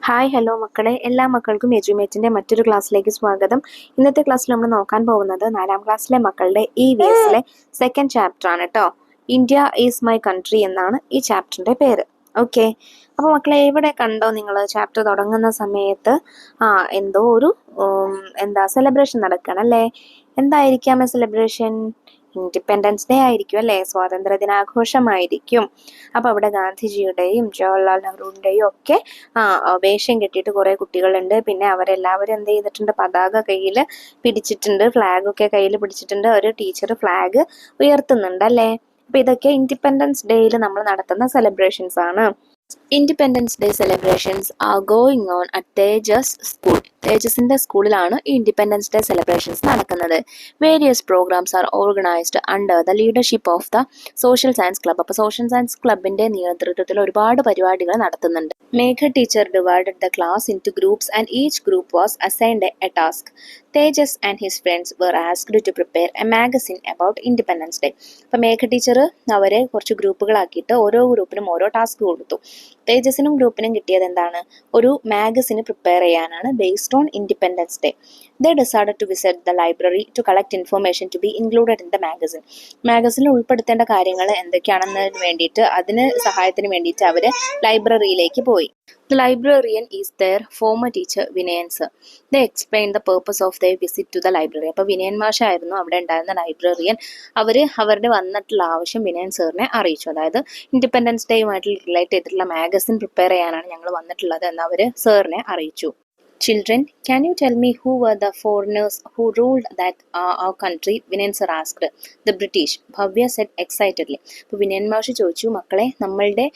Hi hello മക്കളെ, എല്ലാ മക്കൾക്കും എജ്യുമേറ്റിൻ്റെ മറ്റൊരു ക്ലാസ്സിലേക്ക് സ്വാഗതം. ഇന്നത്തെ ക്ലാസ്സിൽ നമ്മൾ നോക്കാൻ പോകുന്നത് 4ാം ക്ലാസ്സിലെ മക്കളുടെ EVSലെ സെക്കൻഡ് ചാപ്റ്റർ ആണ് കേട്ടോ. ഇന്ത്യ ഈസ് മൈ കൺട്രി എന്നാണ് ഈ ചാപ്റ്ററിൻ്റെ പേര്. ഓക്കെ, അപ്പോൾ മക്കളെ ഇവിടെ കണ്ടോ നിങ്ങൾ ചാപ്റ്റർ തുടങ്ങുന്ന സമയത്ത് എന്തോ ഒരു സെലിബ്രേഷൻ നടക്കണം അല്ലേ? എന്തായിരിക്കാം സെലിബ്രേഷൻ? ഇൻഡിപെൻഡൻസ് ഡേ ആയിരിക്കും അല്ലേ? സ്വാതന്ത്ര്യ ദിനാഘോഷമായിരിക്കും. അപ്പോൾ അവിടെ ഗാന്ധിജിയുടെയും ജവഹർലാൽ നെഹ്റുവിൻ്റെയും ഒക്കെ വേഷം കെട്ടിയിട്ട് കുറേ കുട്ടികളുണ്ട്. പിന്നെ അവരെല്ലാവരും എന്ത് ചെയ്തിട്ടുണ്ട്? പതാക കയ്യിൽ പിടിച്ചിട്ടുണ്ട്, ഫ്ലാഗൊക്കെ കയ്യിൽ പിടിച്ചിട്ടുണ്ട്. ഒരു ടീച്ചർ ഫ്ലാഗ് ഉയർത്തുന്നുണ്ട് അല്ലേ? അപ്പോൾ ഇതൊക്കെ ഇൻഡിപെൻഡൻസ് ഡേയിൽ നമ്മൾ നടത്തുന്ന സെലിബ്രേഷൻസ് ആണ്. Independence day celebrations are going on at Tejas school. തേജസിന്റെ സ്കൂളിലാണ് ഈ ഇൻഡിപെൻഡൻസ് ഡേ സെലിബ്രേഷൻസ് നടക്കുന്നത്. Various programs are organized under the leadership of the social science club. അപ്പോൾ സോഷ്യൽ സയൻസ് ക്ലബിന്റെ നേതൃത്വത്തിൽ ഒരുപാട് പരിപാടികൾ നടത്തുന്നുണ്ട്. Megha teacher divided the class in two groups and each group was assigned a task. Tejas and his friends were asked to prepare a magazine about Independence Day. അപ്പോൾ മേഘ teacher അവരെ കുറച്ച് ഗ്രൂപ്പുകളാക്കിയിട്ട് ഓരോ ഗ്രൂപ്പിനും ഓരോ ടാസ്ക് കൊടുത്തു. തേജസിനും ഗ്രൂപ്പിനും കിട്ടിയത് എന്താണ്? ഒരു മാഗസിന് പ്രിപ്പയർ ചെയ്യാനാണ് based on independence day. They decided to visit the library to collect information to be included in the magazine. മാഗസിനിൽ ഉൾപ്പെടുത്തേണ്ട കാര്യങ്ങൾ എന്തൊക്കെയാണെന്നതിന് വേണ്ടിയിട്ട് അതിന് സഹായത്തിന് വേണ്ടിയിട്ട് അവർ ലൈബ്രറിയിലേക്ക് പോയി. The librarian is their former teacher Vinayan sir. They explained the purpose of their visit to the library. അപ്പോൾ വിനയൻ മാഷായിരുന്നു അവിടെ ഉണ്ടായിരുന്ന ലൈബ്രറിയൻ. അവരുടെ വന്നിട്ടുള്ള ആവശ്യം വിനയൻ സാറിനെ അറിയിച്ചു. അതായത് ഇൻഡിപെൻഡൻസ് ഡേയുമായിട്ട് റിലേറ്റ് ചെയ്തിട്ടുള്ള മാഗസിൻ പ്രിപ്പയർ ചെയ്യാനാണ് ഞങ്ങൾ വന്നിട്ടുള്ളത് എന്ന് അവർ സാറിനെ അറിയിച്ചു. Children, can you tell me who were the foreigners who ruled that our country? Vinayan sir asked. The British, Bhavya said excitedly. അപ്പോൾ വിനയൻ മാഷ് ചോദിച്ചു, മക്കളെ നമ്മളുടെ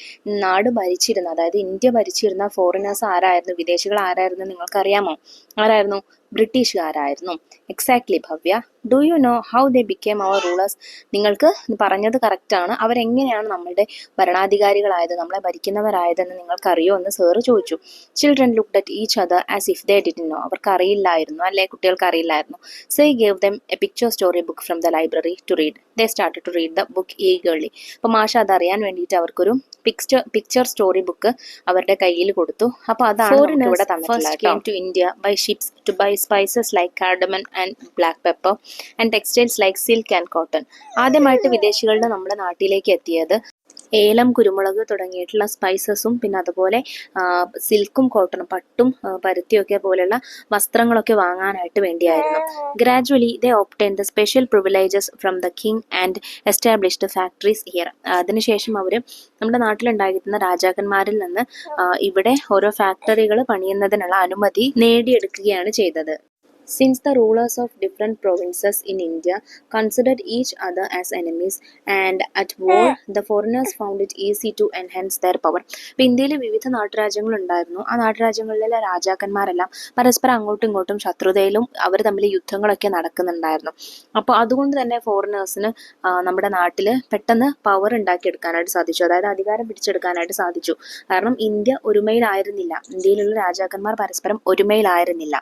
നാട് ഭരിച്ചിരുന്ന, അതായത് ഇന്ത്യ ഭരിച്ചിരുന്ന ഫോറിനേഴ്സ് ആരായിരുന്നു, വിദേശികൾ ആരായിരുന്നു നിങ്ങൾക്കറിയാമോ? ആരായിരുന്നു? ബ്രിട്ടീഷുകാരായിരുന്നു. Exactly Bhavya. Do you know how they became our rulers? നിങ്ങൾക്ക് പറഞ്ഞത് കറക്റ്റാണ്. അവരെങ്ങനെയാണ് നമ്മളുടെ ഭരണാധികാരികളായത്, നമ്മളെ ഭരിക്കുന്നവരായതെന്ന് നിങ്ങൾക്കറിയോ എന്ന് സാറ് ചോദിച്ചു. Children looked at each other as if they didn't know. അവർക്ക് അറിയില്ലായിരുന്നു അല്ലേ? കുട്ടികൾക്ക് അറിയില്ലായിരുന്നു. So he gave them a picture story book from the library to read. They started to read the book eagerly. അപ്പോൾ മാഷ അതറിയാൻ വേണ്ടിയിട്ട് അവർക്കൊരു പിക്ചർ സ്റ്റോറി ബുക്ക് അവരുടെ കയ്യിൽ കൊടുത്തു. അപ്പോൾ അതാണ് ഇവിടെ തന്നിട്ടുള്ളത്. To India by ships to buy spices like cardamom and black pepper and textiles like silk and cotton. ആദ്യമായിട്ട് വിദേശികളുടെ നമ്മുടെ നാട്ടിലേക്ക് എത്തിയത് ഏലം, കുരുമുളക് തുടങ്ങിയിട്ടുള്ള സ്പൈസസും പിന്നെ അതുപോലെ സിൽക്കും കോട്ടണും പട്ടും പരുത്തിയൊക്കെ പോലെയുള്ള വസ്ത്രങ്ങളൊക്കെ വാങ്ങാനായിട്ട് വേണ്ടിയായിരുന്നു. Gradually they obtain the special privileges from the king and established factories here. അതിനുശേഷം അവർ നമ്മുടെ നാട്ടിലുണ്ടായിരുന്ന രാജാക്കന്മാരിൽ നിന്ന് ഇവിടെ ഓരോ ഫാക്ടറികൾ പണിയുന്നതിനുള്ള അനുമതി നേടിയെടുക്കുകയാണ് ചെയ്തത്. Since the rulers of different provinces in India considered each other as enemies and at war, the foreigners found it easy to enhance their power. അപ്പോൾ ഇന്ത്യയിൽ വിവിധ നാട്ടുരാജ്യങ്ങൾ ഉണ്ടായിരുന്നു. ആ നാട്ടുരാജ്യങ്ങളിലെ രാജാക്കന്മാരെല്ലാം പരസ്പരം അങ്ങോട്ടും ഇങ്ങോട്ടും ശത്രുതയിലും അവർ തമ്മിൽ യുദ്ധങ്ങളൊക്കെ നടക്കുന്നുണ്ടായിരുന്നു. അപ്പോൾ അതുകൊണ്ട് തന്നെ ഫോറിനേഴ്സിന് നമ്മുടെ നാട്ടിൽ പെട്ടെന്ന് പവർ ഉണ്ടാക്കിയെടുക്കാനായിട്ട് സാധിച്ചു, അതായത് അധികാരം പിടിച്ചെടുക്കാനായിട്ട് സാധിച്ചു. കാരണം ഇന്ത്യ ഒരുമയിലായിരുന്നില്ല, ഇന്ത്യയിലുള്ള രാജാക്കന്മാർ പരസ്പരം ഒരുമയിലായിരുന്നില്ല.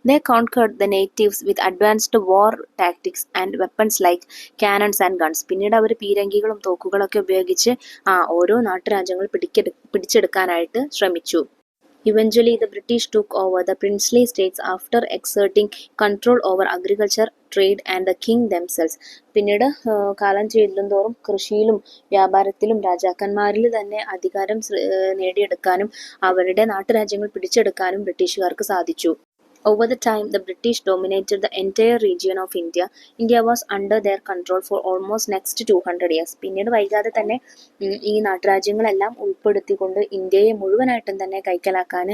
They conquered the natives with advanced war tactics and weapons like cannons and guns. പിന്നീട് അവർ പീരങ്കികളും തോക്കുകളൊക്കെ ഉപയോഗിച്ച് ഓരോ നാട്ടുരാജ്യങ്ങൾ പിടിച്ചെടുക്കാനായിട്ട് ശ്രമിച്ചു. Eventually, the British took over the princely states after exerting control over agriculture, trade and the king themselves. പിന്നീട് കാലം ചെല്ലുന്തോറും കൃഷിയിലും വ്യാപാരത്തിലും രാജാക്കന്മാരിൽ തന്നെ അധികാരം നേടിയെടുക്കാനും അവരുടെ നാട്ടുരാജ്യങ്ങൾ പിടിച്ചെടുക്കാനും ബ്രിട്ടീഷുകാർക്ക് സാധിച്ചു. Over the time, the British dominated the entire region of India. India was under their control for almost next 200 years. പിന്നീട് വൈകാതെ തന്നെ ഈ നാട്ടുരാജ്യങ്ങളെല്ലാം ഉൾപ്പെടുത്തിക്കൊണ്ട് ഇന്ത്യയെ മുഴുവനായിട്ടും തന്നെ കൈക്കലാക്കാൻ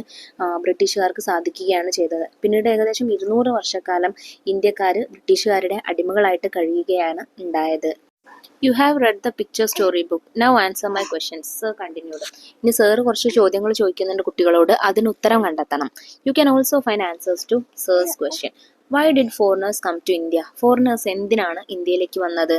ബ്രിട്ടീഷുകാർക്ക് സാധിക്കുകയാണ് ചെയ്തത്. പിന്നീട് ഏകദേശം 200 വർഷക്കാലം ഇന്ത്യക്കാർ ബ്രിട്ടീഷുകാരുടെ അടിമകളായിട്ട് കഴിയുകയാണ് ഉണ്ടായത്. You have read the picture story book. Now answer my questions. Sir continued. ഇനി സാർ കുറച്ച് ചോദ്യങ്ങൾ ചോദിക്കുന്നുണ്ട് കുട്ടികളോട്, അതിന് ഉത്തരം കണ്ടെത്തണം. You can also find answers to sir's question. Why did foreigners come to India? Foreigners എന്തിനാണ് ഇന്ത്യയിലേക്ക് വന്നത്?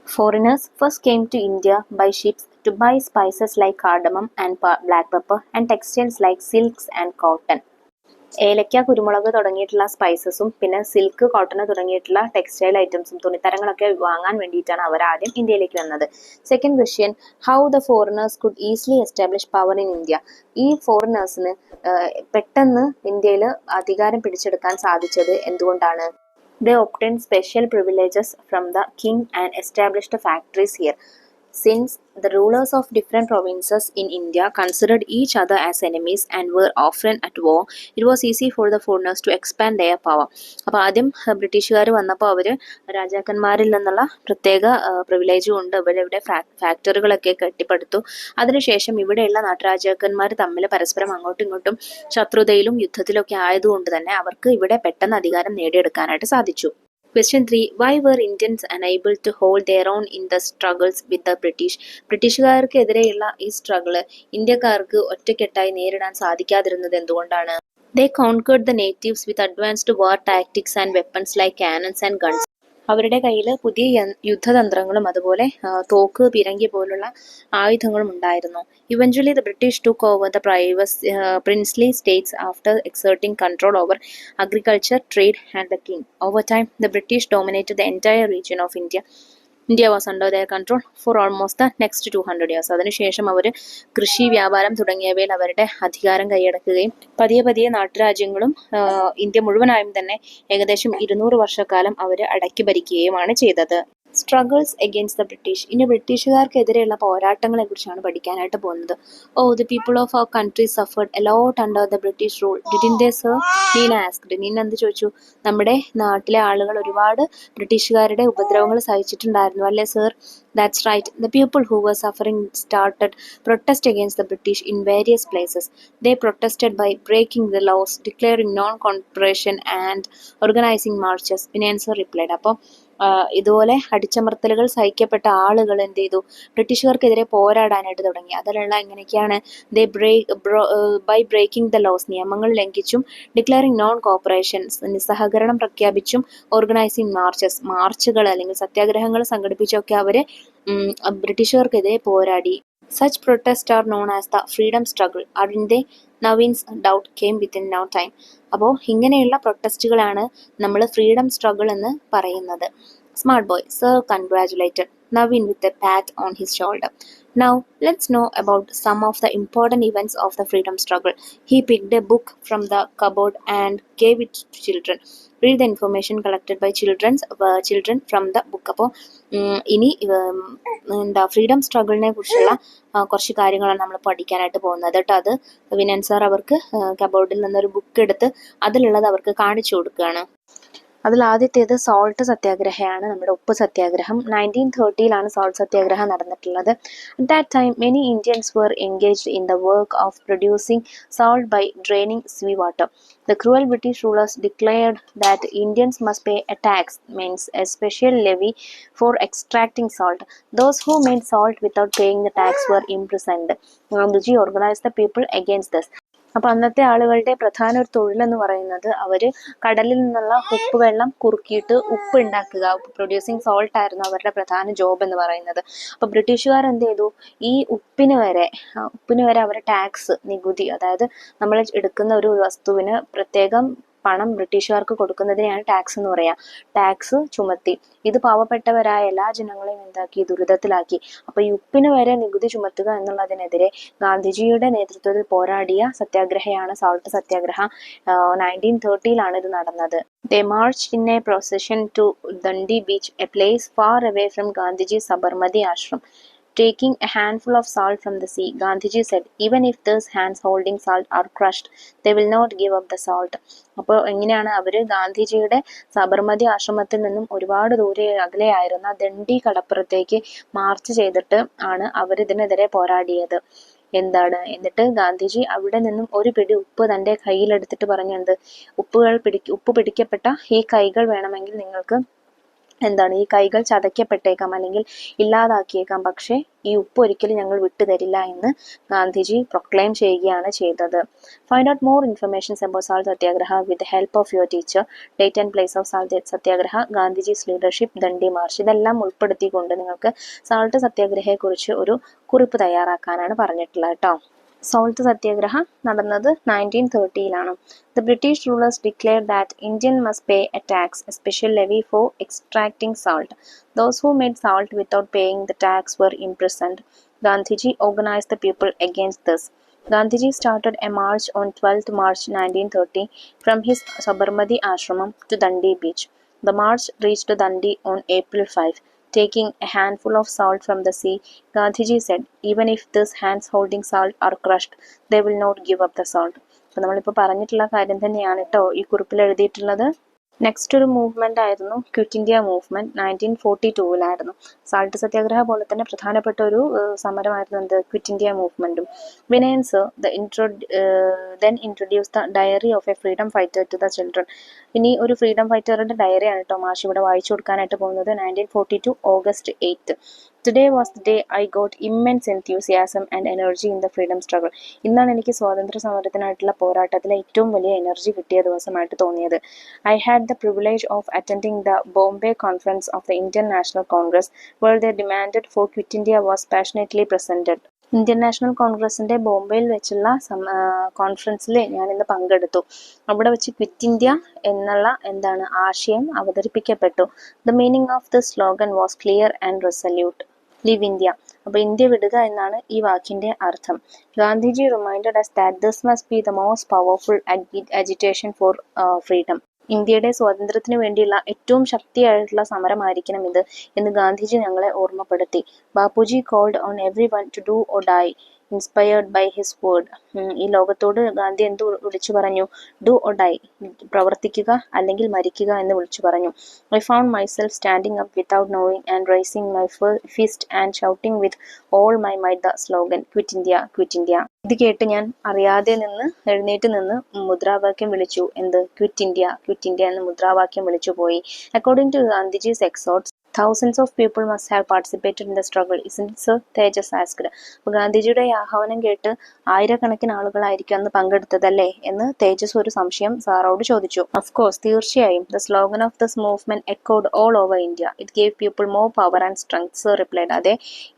Foreigners first came to India by ships to buy spices like cardamom and black pepper and textiles like silks and cotton. ഏലക്ക, കുരുമുളക് തുടങ്ങിയിട്ടുള്ള സ്പൈസസും പിന്നെ silk, cotton തുടങ്ങിയിട്ടുള്ള textile ഐറ്റംസും തുണിത്തരങ്ങളൊക്കെ വാങ്ങാൻ വേണ്ടിയിട്ടാണ് അവർ ആദ്യം ഇന്ത്യയിലേക്ക് വന്നത്. Second question, how the foreigners could easily establish power in India. ഈ ഫോറിനേഴ്സിന് പെട്ടെന്ന് ഇന്ത്യയിൽ അധികാരം പിടിച്ചെടുക്കാൻ സാധിച്ചത് എന്തുകൊണ്ടാണ്? They obtained special privileges from the king and established factories here. Since the rulers of different provinces in India considered each other as enemies and were often at war, it was easy for the foreigners to expand their power. അപ്പോൾ ആദ്യം ബ്രിട്ടീഷുകാർ വന്നപ്പോൾ അവർ രാജാക്കന്മാരിൽ നിന്നുള്ള പ്രത്യേക privilege കൊണ്ട് ഇവരിവിടെ ഫാക്ടറികളൊക്കെ കെട്ടിപ്പടുത്തു. അതിനുശേഷം ഇവിടെയുള്ള നാട്ടുരാജാക്കന്മാർ തമ്മിൽ പരസ്പരം അങ്ങോട്ടും ഇങ്ങോട്ടും ശത്രുതയിലും യുദ്ധത്തിലൊക്കെ ആയതുകൊണ്ട് തന്നെ അവർക്ക് ഇവിടെ പെട്ടെന്ന് അധികാരം നേടിയെടുക്കാനായിട്ട് സാധിച്ചു. Question 3. Why were Indians unable to hold their own in the struggles with the British? ബ്രിട്ടീഷുകാർക്കെതിരെയുള്ള ഈ സ്ട്രഗിള് ഇന്ത്യക്കാർക്ക് ഒറ്റക്കെട്ടായി നേരിടാൻ സാധിക്കാതിരുന്നത് എന്തുകൊണ്ടാണ്? They conquered the natives with advanced war tactics and weapons like cannons and guns. അവരുടെ കയ്യിൽ പുതിയ യുദ്ധതന്ത്രങ്ങളും അതുപോലെ തോക്ക്, പിരങ്കി പോലുള്ള ആയുധങ്ങളും ഉണ്ടായിരുന്നു. Eventually the British took over the princely states after exerting control over agriculture, trade and the king. Over time, the British dominated the entire region of India. India was under their control for almost the next 200 years. അതിനുശേഷം അവർ കൃഷി, വ്യാപാരം തുടങ്ങിയവയിൽ അവരുടെ അധികാരം കൈയടക്കുകയും പതിയെ നാട്ടുരാജ്യങ്ങളും India മുഴുവനായും തന്നെ ഏകദേശം 200 വർഷക്കാലം അവർ അടക്കി ഭരിക്കുകയുമാണ് ചെയ്തത്. Struggles against the British. ഇനി ബ്രിട്ടീഷുകാർക്കെതിരെയുള്ള പോരാട്ടങ്ങളെ കുറിച്ചാണ് പഠിക്കാനായിട്ട് പോകുന്നത്. The people of our country suffered a lot under the British rule. Didn't they sir? Neena asked. Neena എന്ത് ചോദിച്ചു? നമ്മുടെ നാട്ടിലെ ആളുകൾ ഒരുപാട് ബ്രിട്ടീഷുകാരുടെ ഉപദ്രവങ്ങൾ സഹിച്ചിട്ടുണ്ടായിരുന്നു അല്ലേ sir? That's right. The people who were suffering started protest against the British in various places. They protested by breaking the laws, declaring non-cooperation and organizing marches. Answer replied. അപ്പോൾ ഇതുപോലെ അടിച്ചമർത്തലുകൾ സഹിക്കപ്പെട്ട ആളുകൾ എന്ത് ചെയ്തു? ബ്രിട്ടീഷുകാർക്കെതിരെ പോരാടാനായിട്ട് തുടങ്ങി. അതിലുള്ള എങ്ങനെയൊക്കെയാണ്? ബൈ ബ്രേക്കിംഗ് ദ ലോസ്, നിയമങ്ങൾ ലംഘിച്ചും, ഡിക്ലെയറിംഗ് നോൺ കോപ്പറേഷൻ, നിസ്സഹകരണം പ്രഖ്യാപിച്ചും, ഓർഗനൈസിംഗ് മാർച്ചുകൾ അല്ലെങ്കിൽ സത്യാഗ്രഹങ്ങൾ സംഘടിപ്പിച്ചൊക്കെ അവർ ബ്രിട്ടീഷുകാർക്കെതിരെ പോരാടി. Such protests are known as the freedom struggle. Aren't they? Naveen's doubt came within no time. അപ്പോൾ ഇങ്ങനെയുള്ള പ്രൊട്ടസ്റ്റുകളാണ് നമ്മൾ ഫ്രീഡം സ്ട്രഗിൾ എന്ന് പറയുന്നത്. Smart boy, sir congratulated Naveen with a pat on his shoulder. Now, let's know about some of the important events of the freedom struggle. He picked a book from the cupboard and gave it to children. Read the information collected by children from the book. അപ്പോൾ ഇനി freedom സ്ട്രഗിളിനെ കുറിച്ചുള്ള കുറച്ച് കാര്യങ്ങളാണ് നമ്മൾ പഠിക്കാനായിട്ട് പോകുന്നത് കേട്ടോ. അത് വിനൻ സാർ അവർക്ക് കബോർഡിൽ നിന്നൊരു ബുക്ക് എടുത്ത് അതിലുള്ളത് അവർക്ക് കാണിച്ചു കൊടുക്കുകയാണ്. അതിൽ ആദ്യത്തേത് സോൾട്ട് സത്യാഗ്രഹമാണ്, നമ്മുടെ ഉപ്പ് സത്യാഗ്രഹം. 1930 സോൾട്ട് സത്യാഗ്രഹം നടന്നിട്ടുള്ളത്. At that time many Indians were engaged in the work of producing salt by draining sea water. The cruel British rulers declared that Indians must pay a tax, means a special levy, for extracting salt. Those who made salt without paying the tax were imprisoned. Gandhiji organized the people against this. അപ്പോൾ അന്നത്തെ ആളുകളുടെ പ്രധാന ഒരു തൊഴിലെന്ന് പറയുന്നത് അവർ കടലിൽ നിന്നുള്ള ഉപ്പ് വെള്ളം കുറുക്കിയിട്ട് ഉപ്പ് ഉണ്ടാക്കുക, പ്രൊഡ്യൂസിങ് സോൾട്ട് ആയിരുന്നു അവരുടെ പ്രധാന ജോബ് എന്ന് പറയുന്നത്. അപ്പോൾ ബ്രിട്ടീഷുകാർ എന്ത് ചെയ്തു? ഈ ഉപ്പിന് വരെ അവർ ടാക്സ്, നികുതി, അതായത് നമ്മൾ എടുക്കുന്ന ഒരു വസ്തുവിന് പ്രത്യേകം പണം ബ്രിട്ടീഷുകാർക്ക് കൊടുക്കുന്നതിനെയാണ് ടാക്സ് എന്ന് പറയാം. ടാക്സ് ചുമത്തി. ഇത് പാവപ്പെട്ടവരായ എല്ലാ ജനങ്ങളെയും എന്താക്കി? ദുരിതത്തിലാക്കി. അപ്പോൾ ഈ ഉപ്പിന് വരെ നികുതി ചുമത്തുക എന്നുള്ളതിനെതിരെ ഗാന്ധിജിയുടെ നേതൃത്വത്തിൽ പോരാടിയ സത്യാഗ്രഹയാണ് സോൾട്ട് സത്യാഗ്രഹ. 1930 ഇത് നടന്നത്. They marched in a procession to Dundee Beach, a place far away from Gandhiji's Sabarmati ashram. Taking a handful of salt from the sea, Gandhiji said, even if those hands holding salt are crushed, they will not give up the salt. അപ്പോൾ എങ്ങനെയാണ് അവർ ഗാന്ധിജിയുടെ സബർമതി ആശ്രമത്തിൽ നിന്നും ഒരുപാട് ദൂരെ അകലെയായിരുന്ന Dandi കടപ്പുറത്തേക്ക് March ചെയ്തിട്ട് ആണ് അവർ ഇതിനെതിരെ പോരാടിയത്. എന്നിട്ട് ഗാന്ധിജി അവിടെ നിന്നും ഒരു പിടി ഉപ്പ് തൻ്റെ കയ്യിലെടുത്തിട്ട് പറഞ്ഞത്, ഉപ്പ് പിടിക്കപ്പെട്ട ഈ കൈകൾ വേണമെങ്കിൽ നിങ്ങൾക്ക് ഈ കൈകൾ ചതയ്ക്കപ്പെട്ടേക്കാം അല്ലെങ്കിൽ ഇല്ലാതാക്കിയേക്കാം, പക്ഷേ ഈ ഉപ്പ് ഒരിക്കലും ഞങ്ങൾ വിട്ടുതരില്ല എന്ന് ഗാന്ധിജി പ്രൊക്ലെയിം ചെയ്യുകയാണ് ചെയ്തത്. Find out more informations about salt Satyagraha with help of your teacher. Date and place of salt Satyagraha, Gandhiji's leadership, Dandi March. ഇതെല്ലാം ഉൾപ്പെടുത്തിക്കൊണ്ട് നിങ്ങൾക്ക് സാൾട്ട് സത്യാഗ്രഹയെ കുറിച്ച് ഒരു കുറിപ്പ് തയ്യാറാക്കാനാണ് പറഞ്ഞിട്ടുള്ളത് കേട്ടോ. സോൾട്ട് സത്യാഗ്രഹ നടന്നത് 1930-ലാണ്. The British rulers declared that Indian must pay a tax, a special levy for extracting salt. Those who made salt without paying the tax were imprisoned. Gandhiji organized the people against this. Gandhiji started a march on 12th March 1930 from his Sabarmati ashramam to Dandi beach. The march reached Dandi on April 5. Taking a handful of salt from the sea, Gandhiji said, even if these hands holding salt are crushed, they will not give up the salt. അപ്പോൾ നമ്മളിപ്പോൾ പറഞ്ഞിട്ടുള്ള കാര്യം തന്നെയാണ് കേട്ടോ ഈ കുറിപ്പിൽ എഴുതിയിട്ടുള്ളത്. Next ഒരു മൂവ്മെന്റ് ആയിരുന്നു ക്വിറ്റ് ഇന്ത്യ മൂവ്മെന്റ് 1942-ലായിരുന്നു. സാൾട്ട് സത്യാഗ്രഹ പോലെ തന്നെ പ്രധാനപ്പെട്ട ഒരു സമരമായിരുന്നു എന്ത് ക്വിറ്റ് ഇന്ത്യ മൂവ്മെന്റും. Vinayan sir then introduced the diary of a freedom fighter to the children. ഇനി ഒരു ഫ്രീഡം ഫൈറ്ററുടെ ഡയറിയാണ് കേട്ടോ മാഷ് ഇവിടെ വായിച്ചു കൊടുക്കാനായിട്ട് പോകുന്നത്. 1942 August 8. Today was the day I got immense enthusiasm and energy in the freedom struggle. ഇന്നാണ് എനിക്ക് സ്വാതന്ത്ര്യ സമരത്തിനായിട്ടുള്ള പോരാട്ടത്തിൽ ഏറ്റവും വലിയ എനർജി കിട്ടിയ ദിവസമായിട്ട് തോന്നിയത്. I had the privilege of attending the Bombay conference of the Indian National Congress, where their demanded for quit India was passionately presented. Indian national കോൺഗ്രസിന്റെ ബോംബെയിൽ വെച്ചുള്ള കോൺഫറൻസിൽ ഞാൻ ഇന്ന് പങ്കെടുത്തു. അവിടെ വെച്ച് ക്വിറ്റ് ഇന്ത്യ എന്നുള്ള ആശയം അവതരിപ്പിക്കപ്പെട്ടു. The meaning of the slogan was clear and resolute. Leave India. അപ്പോൾ ഇന്ത്യ വിടുക എന്നാണ് ഈ വാക്കിന്റെ അർത്ഥം. Gandhiji reminded us that this must be the most powerful agitation for freedom. ഇന്ത്യയുടെ സ്വാതന്ത്ര്യത്തിന് വേണ്ടിയുള്ള ഏറ്റവും ശക്തിയായിട്ടുള്ള സമരമായിരിക്കണം ഇത് എന്ന് ഗാന്ധിജി ഞങ്ങളെ ഓർമ്മപ്പെടുത്തി. Bapuji called on everyone to do or die inspired by his word. ഈ ലോകത്തോട് ഗാന്ധി എന്ത് വിളിച്ചു പറഞ്ഞു? ഡു ഓർ ഡൈ, പ്രവർത്തിക്കുക അല്ലെങ്കിൽ മരിക്കുക എന്ന് വിളിച്ചു പറഞ്ഞു. I found myself standing up without knowing and raising my fist and shouting with all my might the slogan quit India quit India. ഇത് കേട്ട് ഞാൻ അറിയാതെ എഴുന്നേറ്റ് നിന്ന് മുദ്രാവാക്യം വിളിച്ചു. എന്ത്? ക്വിറ്റ് ഇന്ത്യ ക്വിറ്റ് ഇന്ത്യ എന്ന് മുദ്രാവാക്യം വിളിച്ചു പോയി. According to Gandhiji's exhorts, thousands of people must have participated in the struggle, isn't it sir? Tejas asked. അപ്പോൾ ഗാന്ധിജിയുടെ ആഹ്വാനം കേട്ട് ആയിരക്കണക്കിന് ആളുകളായിരിക്കും അന്ന് പങ്കെടുത്തതല്ലേ എന്ന് തേജസ് ഒരു സംശയം സാറോട് ചോദിച്ചു. Of course, തീർച്ചയായും. The slogan of this movement echoed all over India. It gave people more power and strength, sir replied. അതെ,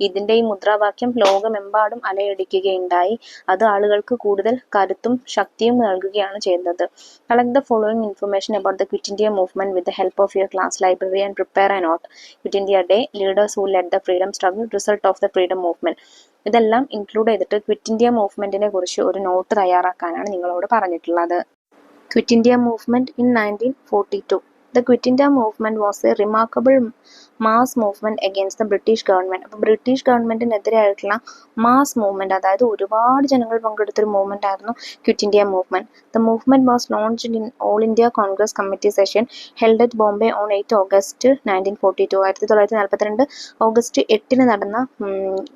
ഇതിന്റെ ഈ മുദ്രാവാക്യം ലോകമെമ്പാടും അലയടിക്കുകയുണ്ടായി. അത് ആളുകൾക്ക് കൂടുതൽ കരുത്തും ശക്തിയും നൽകുകയാണ് ചെയ്തത്. Collect the following information about the Quit India movement with the help of your class library and prepare a note. Quit India Day, leaders who led the freedom struggle, result of the freedom movement. ഇതെല്ലാം include ചെയ്തിട്ട് quit India മൂവ്മെന്റിനെ കുറിച്ച് ഒരു not തയ്യാറാക്കാനാണ് നിങ്ങളോട് പറഞ്ഞിട്ടുള്ളത്. Quit India movement in 1942. The Quit India movement was a remarkable mass movement against the British government. അപ്പോൾ British ഗവൺമെന്റിനെതിരെയായിട്ടുള്ള mass movement, അതായത് ഒരുപാട് ജനങ്ങൾ പങ്കെടുത്തൊരു മൂവ്മെന്റ് ആയിരുന്നു quit India movement. The movement was launched in All India Congress Committee session held at Bombay on 8 August 1942. 1942 August 8 നടന്ന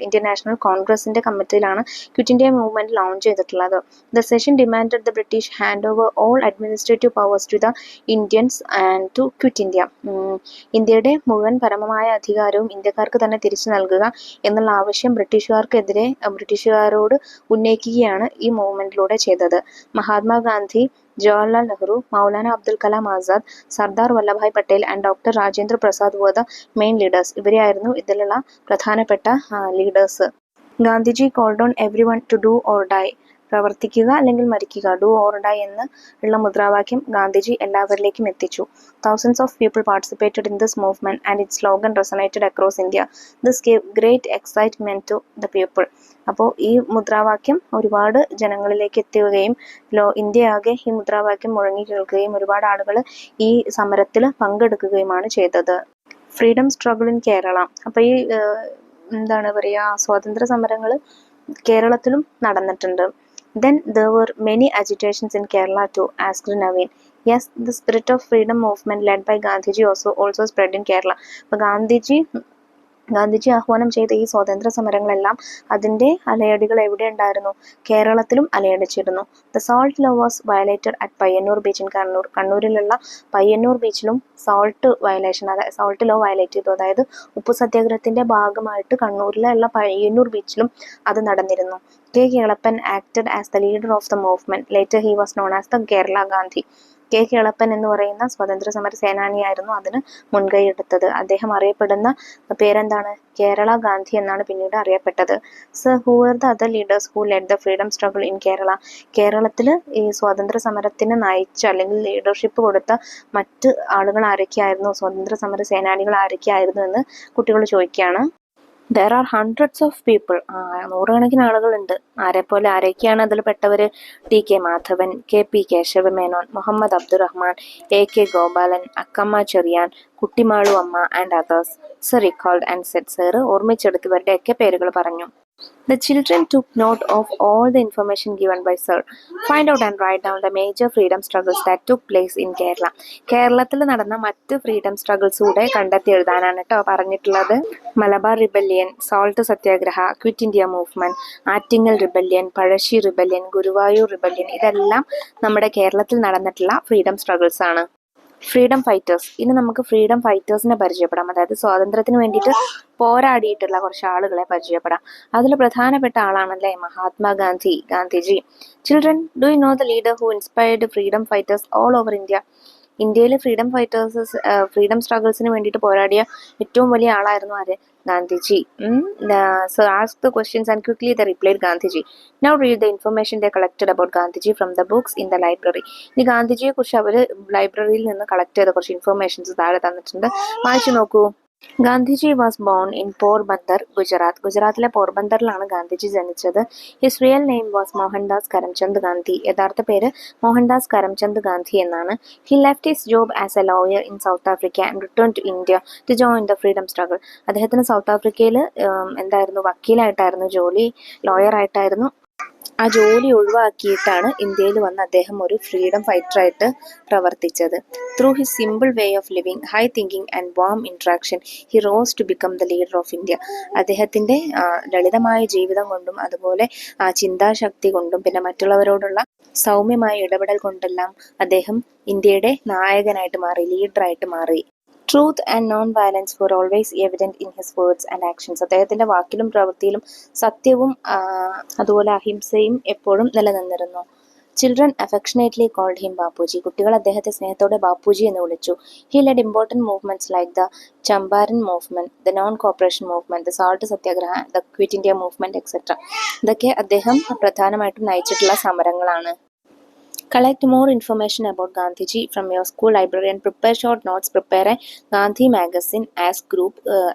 Indian national കോൺഗ്രസിന്റെ കമ്മിറ്റിയിലാണ് quit India movement launch ചെയ്തിട്ടുള്ളത്. The session demanded the British hand over all administrative powers to the Indians and to quit India. ഇന്ത്യയുടെ മുഴുവൻ പരമമായ അധികാരവും ഇന്ത്യക്കാർക്ക് തന്നെ തിരിച്ചു നൽകുക എന്നുള്ള ആവശ്യം ബ്രിട്ടീഷുകാരോട് ഉന്നയിക്കുകയാണ് ഈ മൂവ്മെന്റിലൂടെ ചെയ്തത്. Mahatma Gandhi, Jawaharlal Nehru, Maulana Abdul Kalam Azad, Sardar Vallabhbhai Patel and doctor Rajendra Prasad were the main leaders. ഇവരെയായിരുന്നു ഇതിലുള്ള പ്രധാനപ്പെട്ട leaders. Gandhiji called on everyone to do or die, പ്രവർത്തിക്കുക അല്ലെങ്കിൽ മരിക്കുക, ഡു ഓർ ഡൈ എന്ന് ഉള്ള മുദ്രാവാക്യം ഗാന്ധിജി എല്ലാവരിലേക്കും എത്തിച്ചു. Thousands of people participated in this movement and its slogan resonated across India. This gave great excitement to the people. അപ്പോൾ ഈ മുദ്രാവാക്യം ഒരുപാട് ജനങ്ങളിലേക്ക് എത്തുകയും ഇന്ത്യയാകെ ഈ മുദ്രാവാക്യം മുഴങ്ങി കേൾക്കുകയും ഒരുപാട് ആളുകൾ ഈ സമരത്തിൽ പങ്കെടുക്കുകയുമാണ് ചെയ്തത്. Freedom struggle in Kerala. അപ്പോൾ ഈ സ്വാതന്ത്ര്യ സമരങ്ങൾ കേരളത്തിലും നടന്നിട്ടുണ്ട്. Then there were many agitations in Kerala too, asked Naveen. Yes, the spirit of freedom movement led by Gandhiji also spread in Kerala. അപ്പോൾ ഗാന്ധിജി ആഹ്വാനം ചെയ്ത ഈ സ്വാതന്ത്ര്യ സമരങ്ങളെല്ലാം അതിന്റെ അലയടികൾ എവിടെ ഉണ്ടായിരുന്നു? കേരളത്തിലും അലയടിച്ചിരുന്നു. The salt law was violated at Payyanur beach in Kannur. കണ്ണൂരിലുള്ള പയ്യന്നൂർ ബീച്ചിലും സോൾട്ട് ലോ വയലേറ്റ് ചെയ്തു. അതായത് ഉപ്പു സത്യാഗ്രഹത്തിന്റെ ഭാഗമായിട്ട് കണ്ണൂരിലുള്ള പയ്യന്നൂർ ബീച്ചിലും അത് നടന്നിരുന്നു. K. Kelappan acted as the leader of the movement. Later he was known as the Kerala Gandhi. K Kelappan എന്ന് പറയുന്ന സ്വാതന്ത്ര്യ സമര സേനാനിയായിരുന്നു അതിന് മുൻകൈയെടുത്തത്. അദ്ദേഹം അറിയപ്പെടുന്ന പേരെന്താണ്? കേരള ഗാന്ധി എന്നാണ് പിന്നീട് അറിയപ്പെട്ടത്. Sir, who are the other leaders who lead the freedom struggle in Kerala? കേരളത്തിൽ ഈ സ്വാതന്ത്ര്യ സമരത്തിന് നയിച്ച അല്ലെങ്കിൽ ലീഡർഷിപ്പ് കൊടുത്ത മറ്റ് ആളുകൾ ആരൊക്കെയായിരുന്നു, സ്വാതന്ത്ര്യ സമര സേനാനികൾ ആരൊക്കെയായിരുന്നു എന്ന് കുട്ടികൾ ചോദിക്കുകയാണ്. There are hundreds of people. നൂറുകണക്കിന് ആളുകളുണ്ട്. ആരെപ്പോലെ ആരൊക്കെയാണ് അതിൽ പെട്ടവർ? T K Madhavan, K P Kesava Menon, Muhammad Abdurahman, A K Gopalan, Akkamma Cherian, Kuttimalu Amma and others. Sir recalled and said. Sir ഓർമ്മിച്ചെടുത്തവരുടെയൊക്കെ പേരുകൾ പറഞ്ഞു. The children took note of all the information given by Sir. Find out and write down the major freedom struggles that took place in Kerala. കേരളത്തിൽ നടന്ന മറ്റ് freedom struggles കൂടെ കണ്ടെത്തി എഴുതാനാണ് കേട്ടോ പറഞ്ഞിട്ടുള്ളത്. Malabar rebellion, salt satyagraha, quit India movement, Attingal rebellion, Pazhassi rebellion, Guruvayur rebellion, ഇതെല്ലാം നമ്മുടെ കേരളത്തിൽ നടന്നിട്ടുള്ള ഫ്രീഡം സ്ട്രഗിൾസ് ആണ്. Freedom fighters. ഇനി നമുക്ക് ഫ്രീഡം ഫൈറ്റേഴ്സിനെ പരിചയപ്പെടാം. അതായത് സ്വാതന്ത്ര്യത്തിന് വേണ്ടിയിട്ട് പോരാടിയിട്ടുള്ള കുറച്ച് ആളുകളെ പരിചയപ്പെടാം. അതിൽ പ്രധാനപ്പെട്ട ആളാണല്ലേ Mahatma Gandhi, Gandhiji. Children, do you know the leader who inspired freedom fighters all over India? ഇന്ത്യയിലെ ഫ്രീഡം സ്ട്രഗിൾസിന് വേണ്ടിയിട്ട് പോരാടിയ ഏറ്റവും വലിയ ആളായിരുന്നു ആര്? Gandhiji. So ask the questions and quickly they replied Gandhiji. Now read the information they collected about Gandhiji from the books in the library. ഇനി ഗാന്ധിജിയെ കുറിച്ച് അവർ ലൈബ്രറിയിൽ നിന്ന് കളക്ട് ചെയ്ത കുറച്ച് ഇൻഫർമേഷൻസ് താഴെ തന്നിട്ടുണ്ട്. വായിച്ചു നോക്കൂ. Gandhiji was born in Porbandar, Gujarat. ഗുജറാത്തിലെ പോർബന്ദറിലാണ് ഗാന്ധിജി ജനിച്ചത്. His real name was Mohandas Karamchand Gandhi. യഥാർത്ഥ പേര് മോഹൻദാസ് കരംചന്ദ് ഗാന്ധി എന്നാണ്. He left his job as a lawyer in South Africa and return to India to join the freedom struggle. അദ്ദേഹത്തിന് സൗത്ത് ആഫ്രിക്കയിൽ എന്തായിരുന്നു, വക്കീലായിട്ടായിരുന്നു ജോലി, ലോയർ ആയിട്ടായിരുന്നു. ആ ജോലി ഒഴിവാക്കിയിട്ടാണ് ഇന്ത്യയിൽ വന്ന് അദ്ദേഹം ഒരു ഫ്രീഡം ഫൈറ്ററായിട്ട് പ്രവർത്തിച്ചത്. Through his simple way of living, high thinking and warm interaction, he rose to become the leader of India. അദ്ദേഹത്തിൻ്റെ ലളിതമായ ജീവിതം കൊണ്ടും അതുപോലെ ചിന്താശക്തി കൊണ്ടും പിന്നെ മറ്റുള്ളവരോടുള്ള സൗമ്യമായ ഇടപെടൽ കൊണ്ടെല്ലാം അദ്ദേഹം ഇന്ത്യയുടെ നായകനായിട്ട് മാറി, ലീഡറായിട്ട് മാറി. Truth and non violence were always evident in his words and actions. അദ്ദേഹത്തിന്റെ വാക്കിലും പ്രവൃത്തിയിലും സത്യവും അതുപോലെ അഹിംസയും എപ്പോഴും നിലനിന്നിരുന്നു. Children affectionately called him Bapuji. കുട്ടികൾ അദ്ദേഹത്തെ സ്നേഹത്തോടെ ബാപ്പുജി എന്ന് വിളിച്ചു. He led important movements like the Champaran movement, the non cooperation movement, the salt satyagraha, the quit India movement etcetera. ഇതൊക്കെ അദ്ദേഹം പ്രധാനമായിട്ടും നയിച്ചിട്ടുള്ള സമരങ്ങളാണ്. Collect more information about Gandhiji from your school library and prepare short notes. Prepare a Gandhi magazine as group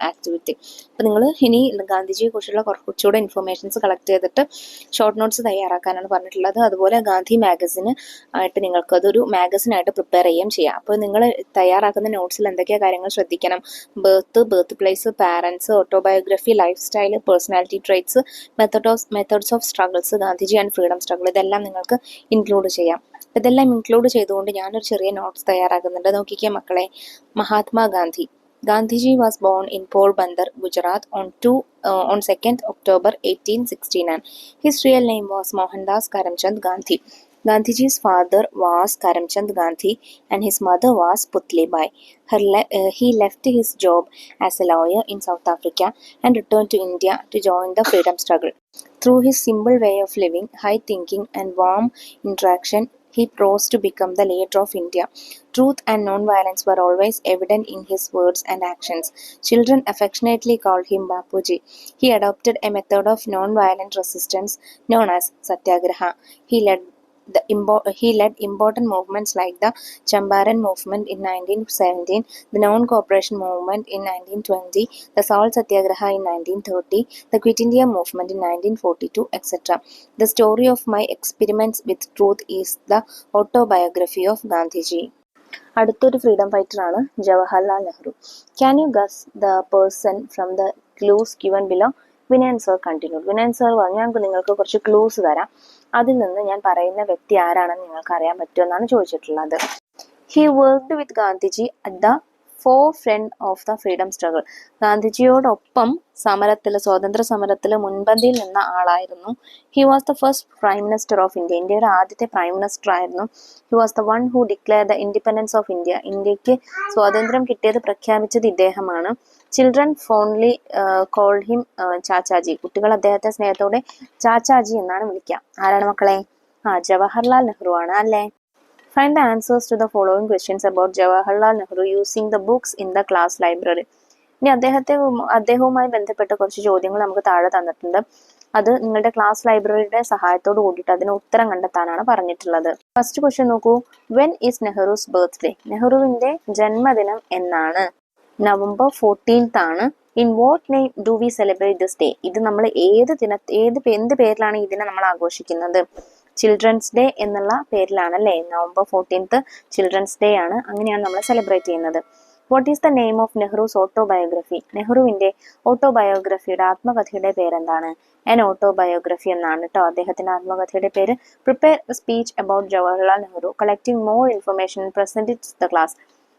activity. അപ്പോൾ നിങ്ങൾ ഇനി ഗാന്ധിജിയെ കുറിച്ചുള്ള കുറച്ചുകൂടെ informations collect ചെയ്തിട്ട് ഷോർട്ട് നോട്ട്സ് തയ്യാറാക്കാനാണ് പറഞ്ഞിട്ടുള്ളത്. അതുപോലെ ഗാന്ധി മാഗസിന് ആയിട്ട് നിങ്ങൾക്ക് അതൊരു മാഗസിനായിട്ട് പ്രിപ്പയർ ചെയ്യുകയും ചെയ്യാം. അപ്പോൾ നിങ്ങൾ തയ്യാറാക്കുന്ന നോട്ട്സിൽ എന്തൊക്കെയാണ് കാര്യങ്ങൾ ശ്രദ്ധിക്കണം? Birth place, parents, autobiography, life style, personality traits, methods of struggles, Gandhiji and freedom struggle, ഇതെല്ലാം നിങ്ങൾക്ക് ഇൻക്ലൂഡ് ചെയ്യാം. ഇതെല്ലാം ഇൻക്ലൂഡ് ചെയ്തുകൊണ്ട് ഞാനൊരു ചെറിയ നോട്ട്സ് തയ്യാറാക്കുന്നുണ്ട്. നോക്കിക്കേ മക്കളെ. Mahatma Gandhi. Gandhiji was born in Porbandar, Gujarat on 2nd October 1869. His real name was Mohandas Karamchand Gandhi. Gandhiji's father was Karamchand Gandhi and his mother was Putlibai. He left his job as a lawyer in South Africa and returned to India to join the freedom struggle. Through his simple way of living, high thinking and warm interaction, he rose to become the leader of India. Truth and non-violence were always evident in his words and actions. Children affectionately called him Bapuji. He adopted a method of non-violent resistance known as Satyagraha. He led important movements like the Champaran movement in 1917, the non-cooperation movement in 1920, the Salt Satyagraha in 1930, the Quit India movement in 1942, etc. The story of my experiments with truth is the autobiography of Gandhiji. അടുത്തൊരു freedom ഫൈറ്ററാണ് Jawaharlal Nehru. Can you guess the person from the clues given below? Vinayan sir continued. Vinayan sir പറഞ്ഞു, ഞാൻ നിങ്ങൾക്ക് കുറച്ച് clues തരാം, അതിൽ നിന്ന് ഞാൻ പറയുന്ന വ്യക്തി ആരാണെന്ന് നിങ്ങൾക്ക് അറിയാൻ പറ്റുമെന്നാണ് ചോദിച്ചിട്ടുള്ളത്. He worked with Gandhiji at the forefront of the freedom struggle. ഗാന്ധിജിയോടൊപ്പം സ്വാതന്ത്ര്യ സമരത്തിൽ മുൻപന്തിയിൽ നിന്ന ആളായിരുന്നു. He was the first prime minister of India. ഇന്ത്യയുടെ ആദ്യത്തെ പ്രൈം മിനിസ്റ്റർ ആയിരുന്നു. He was the one who declare the independence of India. ഇന്ത്യക്ക് സ്വാതന്ത്ര്യം കിട്ടിയത് പ്രഖ്യാപിച്ചത് ഇദ്ദേഹമാണ്. Children fondly called him Chachaji. കുട്ടികൾ അദ്ദേഹത്തെ സ്നേഹത്തോടെ ചാച്ചാജി എന്നാണ് വിളിക്കുക. ആരാണ് മക്കളെ? ജവഹർലാൽ നെഹ്റു ആണ് അല്ലേ. Find the answers to the following questions about Jawaharlal Nehru using the books in the class library. ഇനി അദ്ദേഹവുമായി ബന്ധപ്പെട്ട കുറച്ച് ചോദ്യങ്ങൾ നമുക്ക് താഴെ തന്നിട്ടുണ്ട്. അത് നിങ്ങളുടെ ക്ലാസ് ലൈബ്രറിയുടെ സഹായത്തോട് കൂടിയിട്ട് അതിന് ഉത്തരം കണ്ടെത്താനാണ് പറഞ്ഞിട്ടുള്ളത്. ഫസ്റ്റ് ക്വസ്റ്റ്യൻ നോക്കൂ. When is Nehru's birthday? നെഹ്റുവിന്റെ ജന്മദിനം എന്നാണ്? നവംബർ 14th ആണ്. In what name do we celebrate this day? ഇത് നമ്മൾ എന്ത് പേരിലാണ് ഈ ദിനം നമ്മൾ ആഘോഷിക്കുന്നത്? ചിൽഡ്രൻസ് ഡേ എന്നുള്ള പേരിലാണ് അല്ലേ? നവംബർ 14th ചിൽഡ്രൻസ് ഡേ ആണ്. അങ്ങനെയാണ് നമ്മൾ സെലിബ്രേറ്റ് ചെയ്യുന്നത്. What is the name of Nehru's autobiography? നെഹ്റുവിന്റെ ഓട്ടോബയോഗ്രഫിയുടെ ആത്മകഥയുടെ പേരെന്താണ്? ആൻ ഓട്ടോബയോഗ്രഫി എന്നാണ് കേട്ടോ അദ്ദേഹത്തിന്റെ ആത്മകഥയുടെ പേര്. Prepare a speech about Jawaharlal Nehru collecting more information present it the class.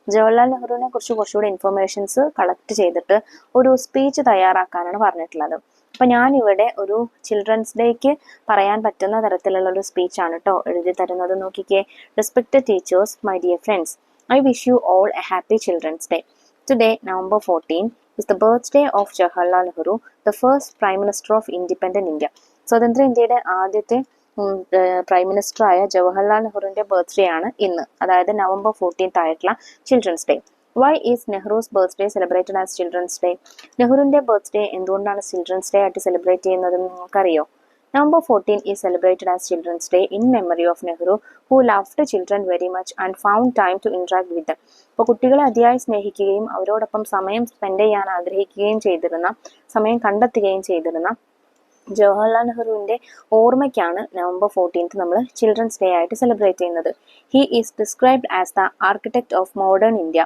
Jawaharlal നെഹ്റുവിനെ കുറിച്ച് കുറച്ചുകൂടി ഇൻഫർമേഷൻസ് കളക്ട് ചെയ്തിട്ട് ഒരു സ്പീച്ച് തയ്യാറാക്കാനാണ് പറഞ്ഞിട്ടുള്ളത്. അപ്പൊ ഞാനിവിടെ ഒരു ചിൽഡ്രൻസ് ഡേക്ക് പറയാൻ പറ്റുന്ന തരത്തിലുള്ള ഒരു സ്പീച്ചാണ് കേട്ടോ എഴുതി തരുന്നത്. നോക്കിക്കേ. Respected teachers, my dear friends, I wish you all a happy Children's Day. Today, November 14, is the birthday of Jawaharlal Nehru, the first Prime Minister of Independent India. സ്വതന്ത്ര ഇന്ത്യയുടെ ആദ്യത്തെ പ്രൈം മിനിസ്റ്റർ ആയ ജവഹർലാൽ നെഹ്റുവിന്റെ ബർത്ത്ഡേ ആണ് ഇന്ന്, അതായത് November 14th ആയിട്ടുള്ള children's day. Why is Nehru's birthday celebrated as children's day? നെഹ്റുവിന്റെ ബർത്ത്ഡേ എന്തുകൊണ്ടാണ് ചിൽഡ്രൻസ് ഡേ ആയിട്ട് സെലിബ്രേറ്റ് ചെയ്യുന്നത് നിങ്ങൾക്കറിയോ? November 14 is celebrated as Children's Day in memory of Nehru, who loved children very much and found time to interact with them. അപ്പോൾ കുട്ടികളെ അതിയായി സ്നേഹിക്കുകയും അവരോടൊപ്പം സമയം സ്പെൻഡ് ചെയ്യാൻ ആഗ്രഹിക്കുകയും സമയം കണ്ടെത്തുകയും ചെയ്തിരുന്ന ജവഹർലാൽ നെഹ്റുവിന്റെ ഓർമ്മയ്ക്കാണ് നവംബർ 14th നമ്മൾ ചിൽഡ്രൻസ് ഡേ ആയിട്ട് സെലിബ്രേറ്റ് ചെയ്യുന്നത്. He is described as the architect of modern India.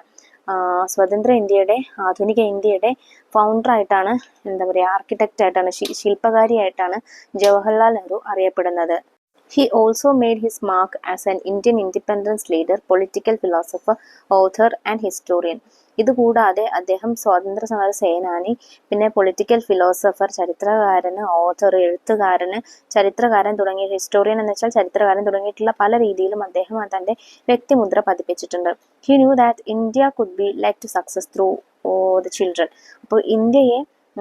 സ്വതന്ത്ര ഇന്ത്യയുടെ, ആധുനിക ഇന്ത്യയുടെ ഫൗണ്ടർ ആയിട്ടാണ്, എന്താ പറയുക, ആർക്കിടെക്റ്റ് ആയിട്ടാണ്, ശില്പകാരിയായിട്ടാണ് ജവഹർലാൽ നെഹ്റു അറിയപ്പെടുന്നത്. He also made his mark as an Indian independence leader, political philosopher, author and historian. ഇതുകൂടാതെ അദ്ദേഹം സ്വാതന്ത്ര്യ സമര സേനാനി, പിന്നെ പൊളിറ്റിക്കൽ ഫിലോസഫർ, ചരിത്രകാരന്, ഓഥർ, ചരിത്രകാരൻ തുടങ്ങിയ, ഹിസ്റ്റോറിയൻ എന്ന് വെച്ചാൽ ചരിത്രകാരൻ തുടങ്ങിയിട്ടുള്ള പല രീതിയിലും അദ്ദേഹം തന്റെ വ്യക്തിമുദ്ര പതിപ്പിച്ചിട്ടുണ്ട്. He knew that India could be led to success through the children. അപ്പോൾ ഇന്ത്യയെ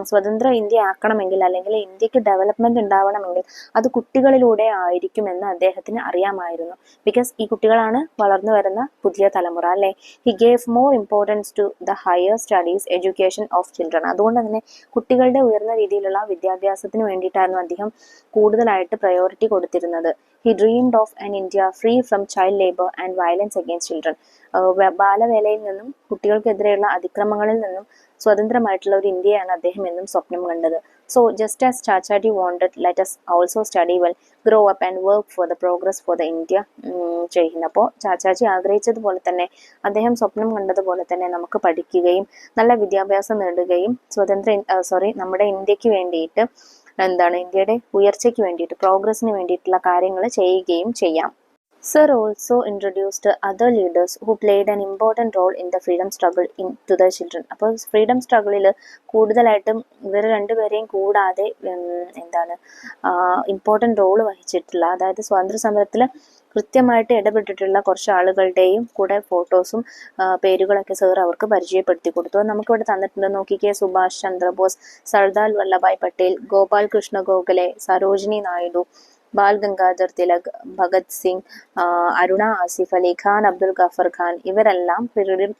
സ്വതന്ത്ര ഇന്ത്യ ആക്കണമെങ്കിൽ, അല്ലെങ്കിൽ ഇന്ത്യക്ക് ഡെവലപ്മെന്റ് ഉണ്ടാവണമെങ്കിൽ അത് കുട്ടികളിലൂടെ ആയിരിക്കുമെന്ന് അദ്ദേഹത്തിന് അറിയാമായിരുന്നു. ബിക്കോസ് ഈ കുട്ടികളാണ് വളർന്നു വരുന്ന പുതിയ തലമുറ അല്ലേ. He gave more importance to the higher studies education of children. അതുകൊണ്ട് തന്നെ കുട്ടികളുടെ ഉയർന്ന രീതിയിലുള്ള വിദ്യാഭ്യാസത്തിന് വേണ്ടിയിട്ടായിരുന്നു അദ്ദേഹം കൂടുതലായിട്ട് പ്രയോറിറ്റി കൊടുത്തിരുന്നത്. He dreamed of an India free from child labour and violence against children. ബാലവേലയിൽ നിന്നും കുട്ടികൾക്കെതിരെയുള്ള അതിക്രമങ്ങളിൽ നിന്നും സ്വതന്ത്രമായിട്ടുള്ള ഒരു ഇന്ത്യയാണ് അദ്ദേഹം എന്നും സ്വപ്നം കണ്ടത്. So just as Chachaji wanted, let us also study well, grow up and work for the progress for the India ചെയ്യുന്നു. അപ്പോൾ ചാച്ചാജി ആഗ്രഹിച്ചതുപോലെ തന്നെ, അദ്ദേഹം സ്വപ്നം കണ്ടതുപോലെ തന്നെ നമുക്ക് പഠിക്കുകയും നല്ല വിദ്യാഭ്യാസം നേടുകയും നമ്മുടെ ഇന്ത്യക്ക് വേണ്ടിയിട്ട്, ഇന്ത്യയുടെ ഉയർച്ചയ്ക്ക് വേണ്ടിയിട്ട്, പ്രോഗ്രസിന് വേണ്ടിയിട്ടുള്ള കാര്യങ്ങൾ ചെയ്യുകയും ചെയ്യാം. Sir also introduced other leaders who played an important role in the freedom struggle to the children. അപ്പോൾ ഫ്രീഡം സ്ട്രഗിളിൽ കൂടുതലായിട്ടും ഇവർ രണ്ടുപേരെയും കൂടാതെ ഇമ്പോർട്ടൻ്റ് റോൾ വഹിച്ചിട്ടുള്ള, അതായത് സ്വാതന്ത്ര്യ സമരത്തിൽ കൃത്യമായിട്ട് ഇടപെട്ടിട്ടുള്ള കുറച്ച് ആളുകളുടെയും കൂടെ ഫോട്ടോസും പേരുകളൊക്കെ സാർ അവർക്ക് പരിചയപ്പെടുത്തി കൊടുത്തു. നമുക്കിവിടെ തന്നിട്ടുണ്ട്. നോക്കിക്കേ. സുഭാഷ് ചന്ദ്രബോസ്, സർദാർ വല്ലഭായ് പട്ടേൽ, ഗോപാൽ കൃഷ്ണ ഗോഖലെ, സരോജിനി നായിഡു, ബാൽ ഗംഗാധർ തിലക്, ഭഗത് സിംഗ്, അരുണ ആസിഫ് അലി ഖാൻ, അബ്ദുൽ ഗഫർ ഖാൻ, ഇവരെല്ലാം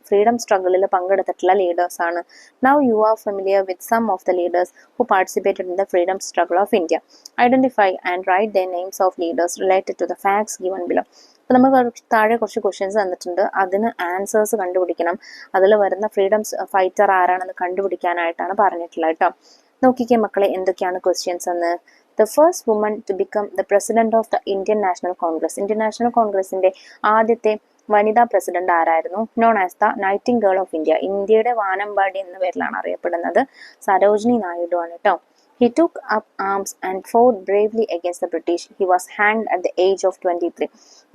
ഫ്രീഡം സ്ട്രഗിളിൽ പങ്കെടുത്തിട്ടുള്ള ലീഡേഴ്സ് ആണ്. Now you are familiar with some of the leaders who participated in the freedom struggle of India. Identify and write the names of leaders related to the facts given below. അപ്പോൾ നമുക്ക് താഴെ കുറച്ച് questions തന്നിട്ടുണ്ട്. അതിന് answers കണ്ടുപിടിക്കണം. അതിൽ വരുന്ന freedom fighter ആരാണെന്ന് കണ്ടുപിടിക്കാനായിട്ടാണ് പറഞ്ഞിട്ടുള്ളത് കേട്ടോ. നോക്കിക്കേ മക്കളെ, എന്തൊക്കെയാണ് ക്വസ്റ്റ്യൻസ് എന്ന്. The first woman to become the president of the Indian National Congress. Indian national കോൺഗ്രസിന്റെ ആദ്യത്തെ വനിതാ പ്രസിഡന്റ് ആരായിരുന്നു? Non as the Nightingale of India. ഇന്ത്യയുടെ വാനമ്പാടി എന്ന പേരിലാണ് അറിയപ്പെടുന്നത്. സരോജിനി നായിഡു ആണ് കേട്ടോ. He took up arms and fought bravely against the British. He was hanged at the age of 23.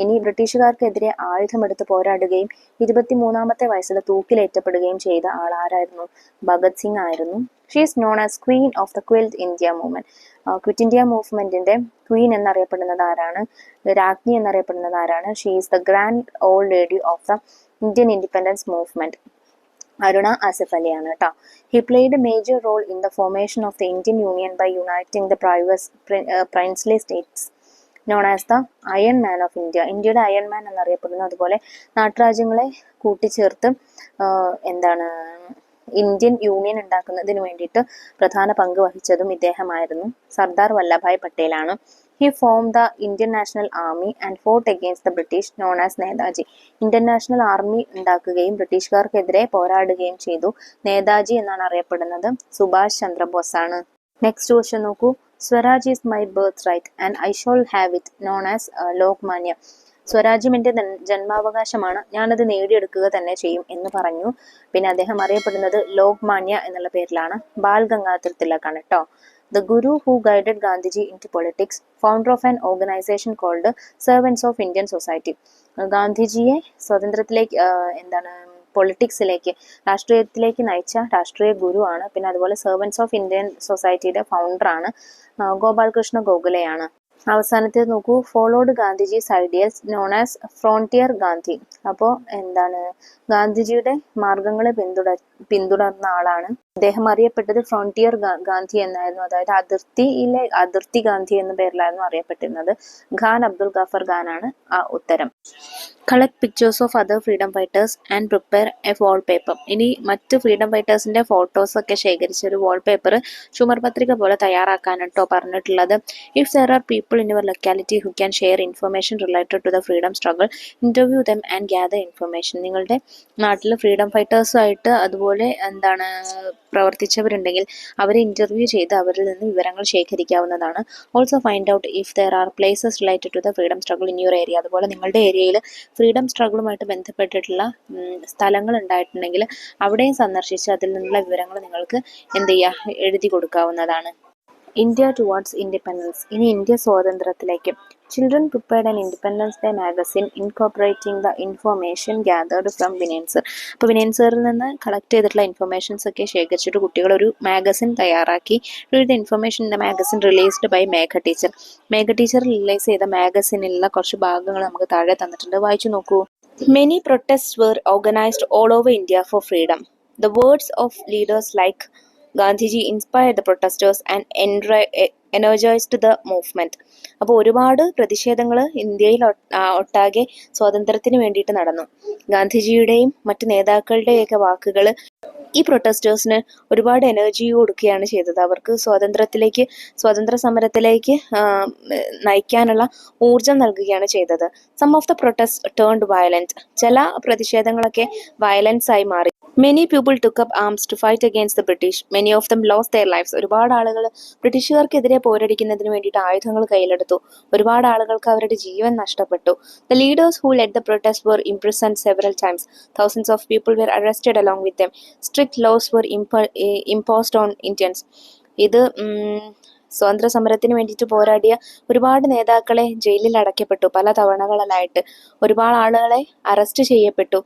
ഇനി ബ്രിട്ടീഷുകാർക്കെതിരെ ആയുധമെടുത്ത് പോരാടുകയും 23-ാമത്തെ വയസ്സിൽ തൂക്കിലേറ്റപ്പെടുകയും ചെയ്ത ആൾ ആരായിരുന്നു? ഭഗത് സിംഗ് ആയിരുന്നു. She is known as queen of the quit India movement. Quit India മൂവ്മെന്റിന്റെ ക്വീൻ എന്നറിയപ്പെടുന്നത് ആരാണ്? രാജ്ഞി എന്നറിയപ്പെടുന്നത് ആരാണ്? She is the grand old lady of the Indian independence movement. Aruna Asaf അലിയാണ് കേട്ടോ. He played a major role in the formation of the Indian union by uniting the princely states. Known as the iron man of India, ഇന്ത്യയുടെ iron man എന്നറിയപ്പെടുന്നു. അതുപോലെ നാട്ടുരാജ്യങ്ങളെ കൂട്ടിച്ചേർത്ത് എന്താണ് Indian union ഉണ്ടാക്കുന്നതിന് വേണ്ടിയിട്ട് പ്രധാന പങ്ക് വഹിച്ചതും ഇദ്ദേഹമായിരുന്നു. സർദാർ വല്ലഭായ് പട്ടേലാണ്. He formed the Indian National Army and fought against the British, known as Netaji. Indian national army ഉണ്ടാക്കുകയും ബ്രിട്ടീഷുകാർക്കെതിരെ പോരാടുകയും ചെയ്തു. നേതാജി എന്നാണ് അറിയപ്പെടുന്നത് സുഭാഷ് ചന്ദ്രബോസ് ആണ്. നെക്സ്റ്റ് ക്വസ്റ്റ്യൻ നോക്കൂ. Swaraj is my birth right and I shall have it, known as Lokmanya. സ്വരാജ്യം എൻ്റെ ജന്മാവകാശമാണ്, ഞാനത് നേടിയെടുക്കുക തന്നെ ചെയ്യും എന്ന് പറഞ്ഞു. പിന്നെ അദ്ദേഹം അറിയപ്പെടുന്നത് ലോക്മാന്യ എന്നുള്ള പേരിലാണ്. ബാൽ ഗംഗാധർ തിലകാണ് കേട്ടോ. The Guru who guided Gandhiji into politics, founder of an organization called Servants of Indian Society. ഗാന്ധിജിയെ സ്വാതന്ത്ര്യത്തിലേക്ക് പൊളിറ്റിക്സിലേക്ക്, രാഷ്ട്രീയത്തിലേക്ക് നയിച്ച രാഷ്ട്രീയ ഗുരുവാണ്. പിന്നെ അതുപോലെ സെർവൻസ് ഓഫ് ഇന്ത്യൻ സൊസൈറ്റിയുടെ ഫൗണ്ടറാണ്. ഗോപാൽകൃഷ്ണ ഗോഖലെയാണ്. അവസാനത്തേത് നോക്കൂ. Followed Gandhiji's ideals, known as frontier Gandhi. അപ്പോൾ ഗാന്ധിജിയുടെ മാർഗങ്ങളെ പിന്തുടർന്ന ആളാണ്. അദ്ദേഹം അറിയപ്പെട്ടത് ഫ്രോണ്ടിയർ ഗാന്ധി എന്നായിരുന്നു. അതായത് അതിർത്തി ഗാന്ധി എന്ന പേരിലായിരുന്നു അറിയപ്പെട്ടിരുന്നത്. ഖാൻ അബ്ദുൽ ഗാഫർ ഖാനാണ് ആ ഉത്തരം. Collect pictures of other freedom fighters and prepare A wallpaper. ഇനി മറ്റ് ഫ്രീഡം ഫൈറ്റേഴ്സിന്റെ ഫോട്ടോസ് ഒക്കെ ശേഖരിച്ച ഒരു വാൾപേപ്പർ ചുമർപത്രിക പോലെ തയ്യാറാക്കാനാണ് കേട്ടോ പറഞ്ഞിട്ടുള്ളത്. If there are people in your locality who can share information related to the freedom struggle, interview them and gather information. നിങ്ങളുടെ നാട്ടിൽ ഫ്രീഡം ഫൈറ്റേഴ്സുമായിട്ട് അതുപോലെ പ്രവർത്തിച്ചവരുണ്ടെങ്കിൽ അവരെ ഇന്റർവ്യൂ ചെയ്ത് അവരിൽ നിന്ന് വിവരങ്ങൾ ശേഖരിക്കാവുന്നതാണ്. Also find out if there are places related to the freedom struggle in your area. അതുപോലെ നിങ്ങളുടെ ഏരിയയിൽ ഫ്രീഡം സ്ട്രഗിളുമായിട്ട് ബന്ധപ്പെട്ടിട്ടുള്ള സ്ഥലങ്ങൾ ഉണ്ടായിട്ടുണ്ടെങ്കിൽ അവിടെയും സന്ദർശിച്ച് അതിൽ നിന്നുള്ള വിവരങ്ങൾ നിങ്ങൾക്ക് എഴുതി കൊടുക്കാവുന്നതാണ്. India towards independence. ഇനി ഇന്ത്യ സ്വാതന്ത്ര്യത്തിലേക്ക്. Children prepared an independence day magazine incorporating the information gathered from Vinayan sir. അപ്പോൾ വിനയൻസറിൽ നിന്ന് കളക്ട് ചെയ്തിട്ടുള്ള ഇൻഫർമേഷൻസ് ഒക്കെ ശേഖരിച്ചിട്ട് കുട്ടികൾ ഒരു മാഗസിൻ തയ്യാറാക്കി. The information in the magazine released by Megha teacher. Megha teacher release ചെയ്ത മാഗസിനിലുള്ള കുറച്ച് ഭാഗങ്ങൾ നമുക്ക് താഴെ തന്നിട്ടുണ്ട്, വായിച്ചു നോക്കൂ. Many protests were organized all over India for freedom. The words of leaders like Gandhiji inspired the protesters and energized the movement. അപ്പോൾ ഒരുപാട് പ്രതിഷേധങ്ങൾ ഇന്ത്യയിൽ ഒട്ടാകെ സ്വാതന്ത്ര്യത്തിന് വേണ്ടിയിട്ട് നടന്നു. ഗാന്ധിജിയുടെയും മറ്റു നേതാക്കളുടെയൊക്കെ വാക്കുകൾ ഈ പ്രൊട്ടസ്റ്റേഴ്സിന് ഒരുപാട് എനർജി കൊടുക്കുകയാണ് ചെയ്തത്. അവർക്ക് സ്വാതന്ത്ര്യ സമരത്തിലേക്ക് നയിക്കാനുള്ള ഊർജം നൽകുകയാണ് ചെയ്തത്. Some of the protest turned violent. ചില പ്രതിഷേധങ്ങളൊക്കെ വയലൻസ് ആയി മാറി. Many people took up arms to fight against the British. Many of them lost their lives. ഒരുപാട് ആളുകൾ ബ്രിട്ടീഷുകാർക്കെതിരെ പോരടിക്കുന്നതിന് വേണ്ടിയിട്ട് ആയുധങ്ങൾ കയ്യിലെടുത്തു. ഒരുപാട് ആളുകൾക്ക് അവരുടെ ജീവൻ നഷ്ടപ്പെട്ടു. The leaders who led the protest were imprisoned several times. Thousands of people were arrested along with them. Strict laws were imposed on Indians. ഇത് സ്വാതന്ത്ര്യ സമരത്തിന് വേണ്ടിയിട്ട് പോരാടിയ ഒരുപാട് നേതാക്കളെ ജയിലിൽ അടയ്ക്കപ്പെട്ടു. പല തവണകളിലായിട്ട് ഒരുപാട് ആളുകളെ അറസ്റ്റ് ചെയ്യപ്പെട്ടു.